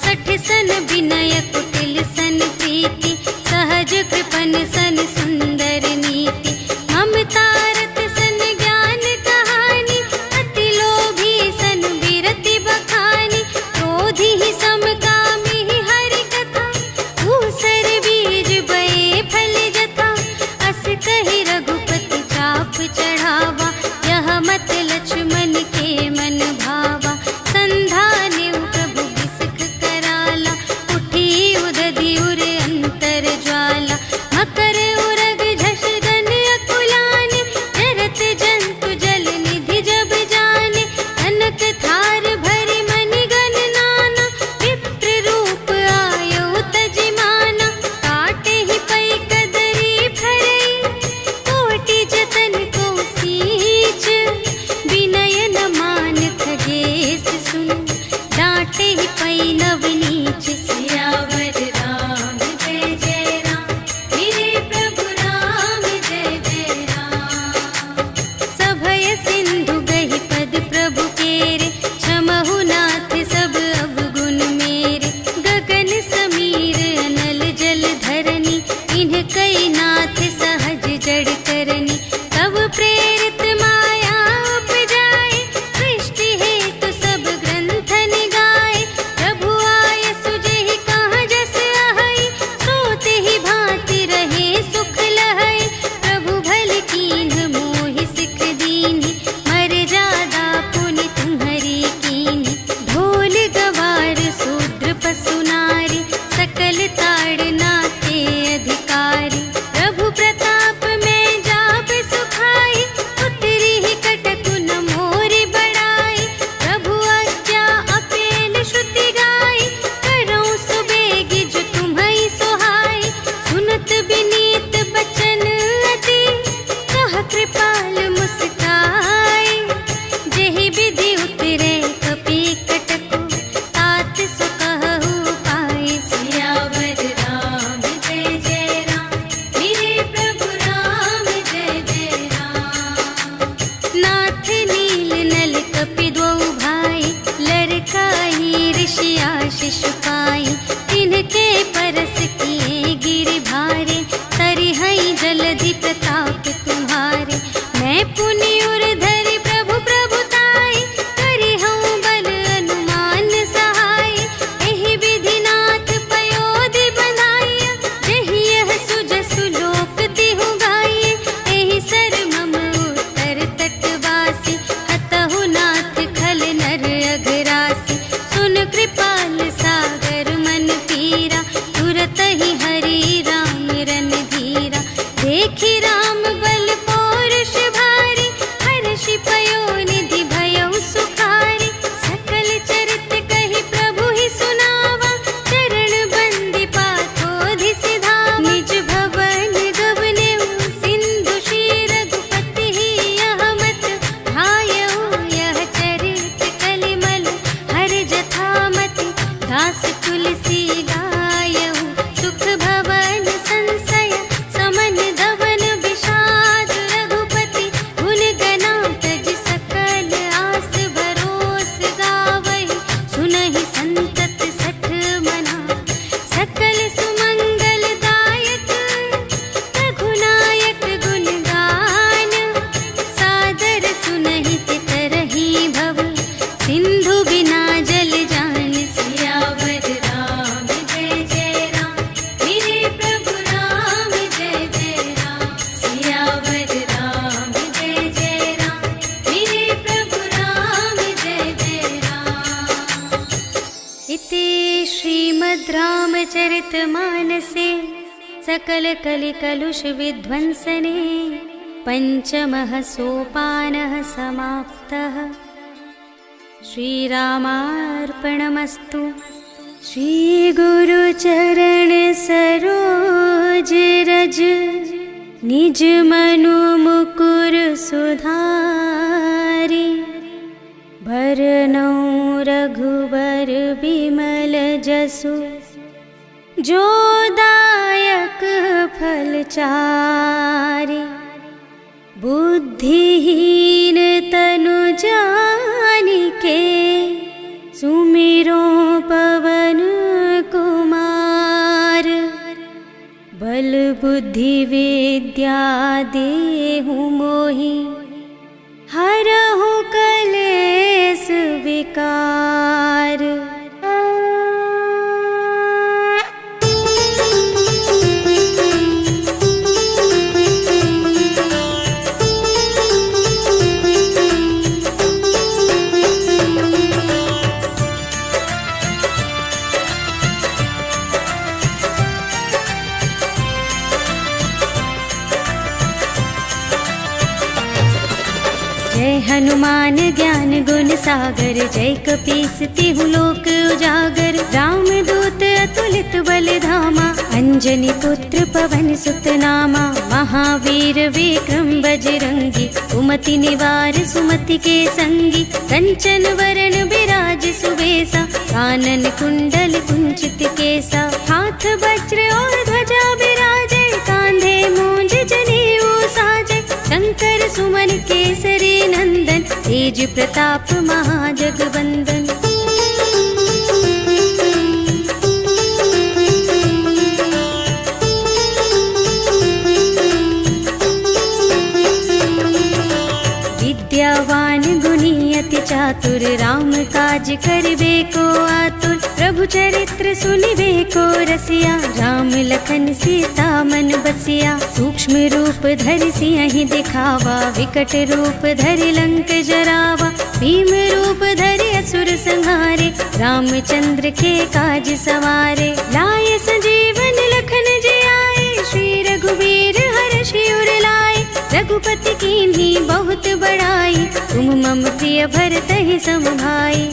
सठ सन विनय कुटिल सन प्रीति, सहज कृपन सन सुंदर नीति। ममता रत सन ज्ञान कहानी, अति लोभी सन विरति बखानी। क्रोधी ही समकामी ही हरि कथा, ऊसर बीज बये फल जथा। अस कहि रघुपति चाप चढ़ावा, यह मत लक्ष्मण के मन भावा। संधाने प्रभु बिसख कराला, उठी उदधि उर अंतर ज्वाला। मकर उरग झष गन अकुलाने, जरत जंतु जल निधि जब जाने। कनक थार भरि मनि गण नाना, विप्र रूप आयो तजिमाना। काटे ही पै कदरी फरई, कोटि जतन को सींच। विनय न मान खगेश सुन, डांटे ही पै नव नीच। सियावर राम जय जय राम, मेरे प्रभु राम जय जय राम। सभय सिंधु गहि पद प्रभु केरे, क्षमहु नाथ सब अवगुण मेरे। गगन समीर अनल जल धरनी, इन्ह कई नाथ सहज जड़ करनी। तब प्रेरित माया उपजाए, सृष्टि हेतु सब ग्रंथन गाए। प्रभु आय सुजेहि कहाँ जस अहै, सोते ही भांति रहे सुख लहै। प्रभु भल कीन्ह मोहि सिख दीन्हि, मर्यादा पुनि तुम्हरी कीन्हि। ढोल गवार शूद्र पशु नारी, सकल ताड़ नाते अधिकारी। प्रभु प्रताप में जाप सुखाई, उतरी ही कटकु न मोरि बड़ाई। प्रभु आज्ञा अपेल श्रुति गाई, करऊँ सुबेगी जो तुम्है सोहाई। सुनत विनीत बचन अति, कह कृपाल मुस्काई। जेहि विधि उतरे कपि कटकु, तात सो कहु पाई। सियावर राम जय जय राम, मेरे प्रभु राम जय जय राम। नाथ नील नल कपि द्वौ भाई, लरकाई ऋषि आशीष पाई। तिनके परस किए गिरि भारे, तरिहै जलधि प्रताप तुम्हारे। मैं पुनि उर धरि प्रभु प्रभुताई, करिहउँ बल अनुमान सहाय। एहि विधि नाथ पयोधि बंधाइया, जेहि यह सुजसु लोक तिहु गाइए। एहि सर मम उत्तर तटवासी, हतहु नाथ खल नर अघरासी। सुन कृपाल सागर मन पीरा, तुरत ही हरि राम रन धीरा। देखि राम बल पौरुष भारी, हर्षि पयोनिधि भयउ सुखारी। सकल चरित कहि प्रभु ही सुनावा, चरण बंदी पाथोधि सिधावा। निज भवन गवनेउ सिंधु श्री रघुपति ही, यह मत भायउ यह चरित कलिमल। हर जथामति दास तुलसी गायउ, सुख भवन संशय समन धवन विषाद। रघुपति गुण गना तज सकल आस, भरोस गावहि सुनहि संतत सठ मना। सकल सुमंगल दायक रघुनायक गुण गान, सादर सुनहि तितरहि भव, सिंधु बिना जल जान। सियावर राम जय जय राम, मेरे प्रभु राम जय जय राम। सियावर राम जय जय राम, मेरे प्रभु राम जय जय राम। इति श्रीमद् रामचरितमानसे सकल कलि कलुष विध्वंसने, पंचमः सोपानः समाप्तः। श्रीरामार्पणमस्तु। श्री गुरु चरण सरोज रज, निज मनु मुकुर सुधारी। भरनउँ रघुबर बिमल जसु, जो दायक फल चारि। बुद्धिहीन तनु जानिके, सुमिरो पवन बुद्धि विद्या देहु मोहि, हरहु कलेस विकार। जय हनुमान ज्ञान गुण सागर, जय कपीस तिहु लोक उजागर। राम दूत अतुलित बल धामा, अंजनी पुत्र पवन सुत नामा। महावीर विक्रम बजरंगी, कुमति निवार सुमति के संगी। कंचन वरण विराज सुबेसा, कानन कुंडल कुंचित केसा। हाथ वज्र और ध्वजा विराजे, कांधे मूंज जनेऊ साजे। शंकर सुमन केसरी नंदन, तेज प्रताप महाजगवंदन। विद्यावान गुणी अति चातुर, राम काज करिबे को आतुर। प्रभु चरित्र सुनिबे को रसिया, राम लखन सीता मन बसिया। सूक्ष्म रूप धरि सियहि दिखावा, विकट रूप धरि लंक जरावा। भीम रूप धरि असुर संहारे, रामचंद्र के काज सवारे। लाए संजीवन लखन जियाए, श्री रघुवीर हर्षि उर लाए। रघुपति कीन्ही बहुत बड़ाई, तुम मम प्रिय भरतहि सम भाई।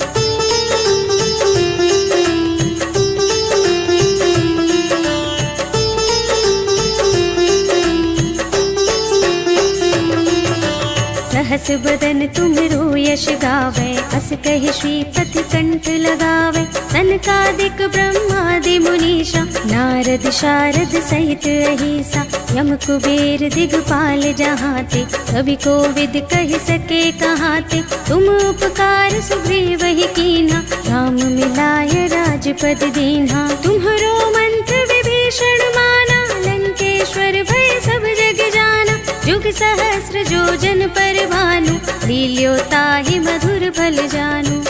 सहस बदन तुमरो यश गावे, अस कहि श्रीपति कंठ लगावे। सनकादिक ब्रह्मादि मुनीषा, नारद शारद सहित अहिसा। यम कुबेर दिगपाल जहाते, कवि कोविद कहि सके कहाते। तुम उपकार सुग्रीवहि कीन्हा, राम मिलाय राजपद दीन्हा। तुम्हरो मंत्र विभीषण माना, लंकेश्वर भय सब जग जाना। जुग सहस्र जोजन पर भानु, लील्यो ताहि मधुर फल जानू।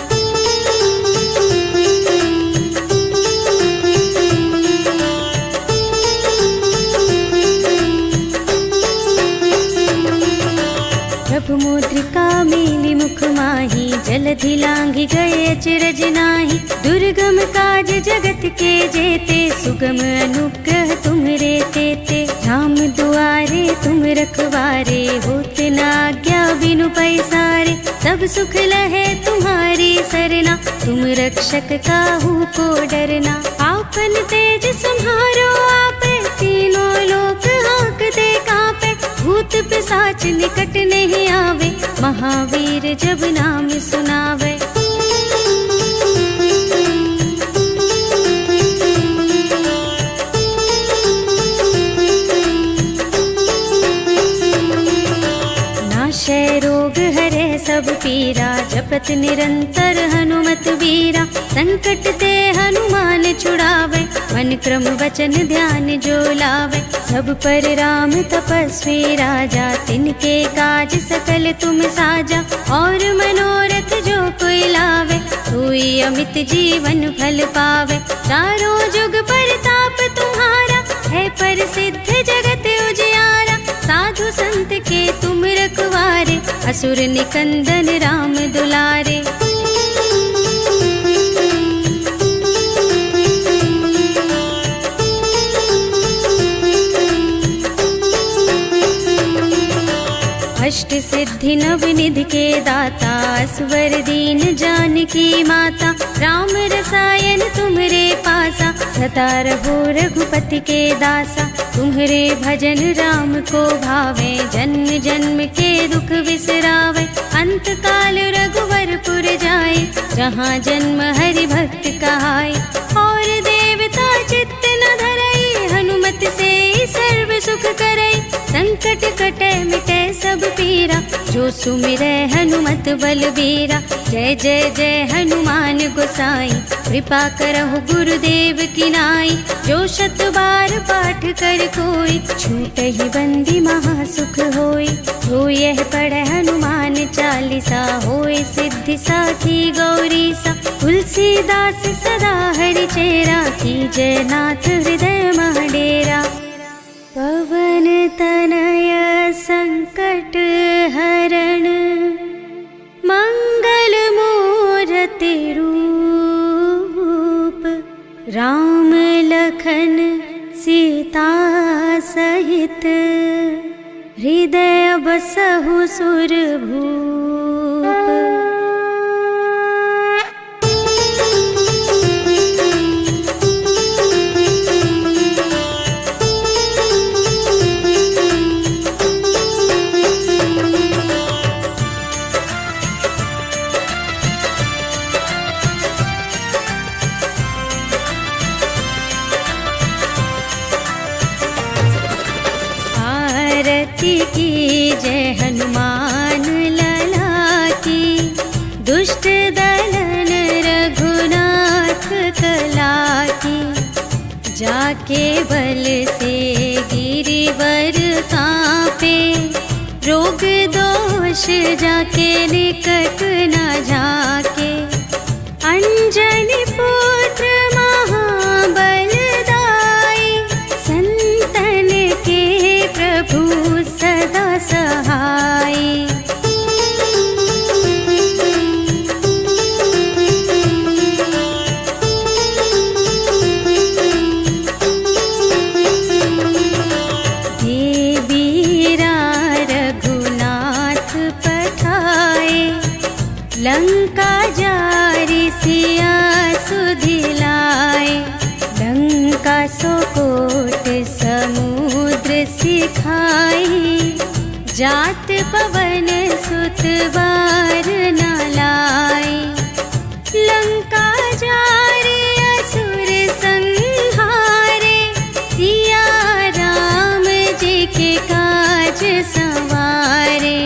प्रभु मुद्रिका मेलि मुख माहि, जलधि लांघि गए अचरज नाहि। दुर्गम काज जगत के जेते, सुगम अनुग्रह तुम्हरे तेते। राम दुआरे तुम रखवारे, होत न आज्ञा बिनु पैसारे। सब सुख लहे तुम्हारी सरना, तुम रक्षक काहू को डरना। आपन तेज सम्हारो आपे, तीनों लोक हांकते कांपे। भूत पिशाच निकट नहीं आवे, महावीर जब नाम सुनावे। नाशय रोग हरे सब पीरा, जपत निरंतर हनुमत वीरा। संकट ते हनुमान छुड़ावे, मन क्रम वचन ध्यान जो लावे। सब पर राम तपस्वी राजा, तिनके काज सकल तुम साजा। और मनोरथ जो कोई लावे, सोई अमित जीवन फल पावे। चारों जुग परताप तुम्हारा, है प्रसिद्ध जगत उजियारा। साधु संत के तुम रखवारे, असुर निकंदन राम दुलारे। अष्ट सिद्धि नव निधि के दाता, असवर दीन जानकी माता। राम रसायन तुम्हरे पासा, सदा रहो रघुपति के दासा। तुम्हरे भजन राम को भावे, जन्म जन्म के दुख बिसरावे। अंत काल रघुवरपुर जाए, जहाँ जन्म हरि भक्त कहाए। और देवता चित्त न धरई, हनुमत से सर्व सुख करई। संकट कटे मिटे सब पीरा, जो सुमिरै हनुमत बलबीरा। जय जय जय हनुमान गोसाई, कृपा करहु गुरुदेव की नाई। जो 100 बार पाठ कर कोई, छूट ही बंदी महासुख होई। जो यह पढ़े हनुमान चालीसा, होए सिद्धि साखी गौरी सा। तुलसीदास सदा हरि चेरा, कीजय नाथ हृदय मह डेरा। पवन तनय संकट हरण, मंगल मूरति रूप। राम लखन सीता सहित, हृदय बसहु सुरभूप। आरती की जय हनुमान लला की, दुष्ट दलन रघुनाथ कला की। जाके बल से गिरिवर कांपे, रोग दोष जाके निकट न झाके। अंजनी पुत्र महाबलदाई, संतन के प्रभु सदा सहाय। देवीरा रघुनाथ पठाए, लंका जारी सिया सुधिलाए। लंका सोकोट समुद्र सिखाई, जात पवन सुत बार न लाई। लंका जारी असुर संहारे, सिया राम जी के काज संवारे।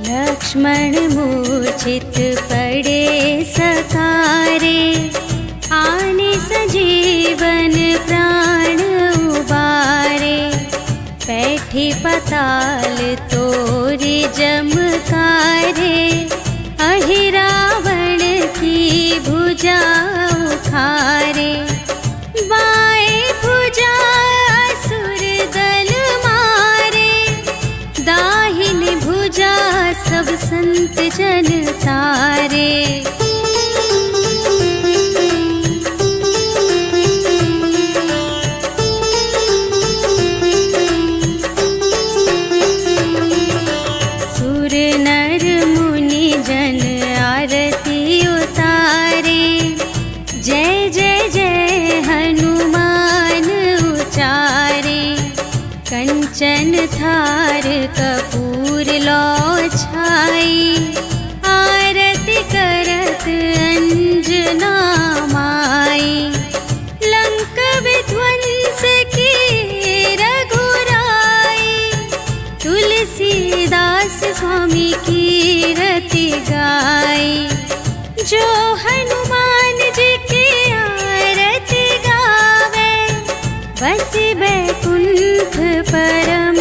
लक्ष्मण मूर्छित पड़े सकारे, आने सजीवन प्राण उबारे। बैठी पताल तोरी जमकारे, अहि रावण की भुजा उखारे। बाएं भुजा असुर दल मारे, दाहिनी भुजा सब संत जन तारे। सुर नर मुनि जन आरती उतारे, जय जय जय हनुमान उचारे। कंचन थार कपूर लो छाई, आरती करत अंजना माई। लंक विध्वंस की रघुराई, तुलसीदास स्वामी की रति गाई। जो हनुमान जी की आरती गावे, बस बैकुंठ परम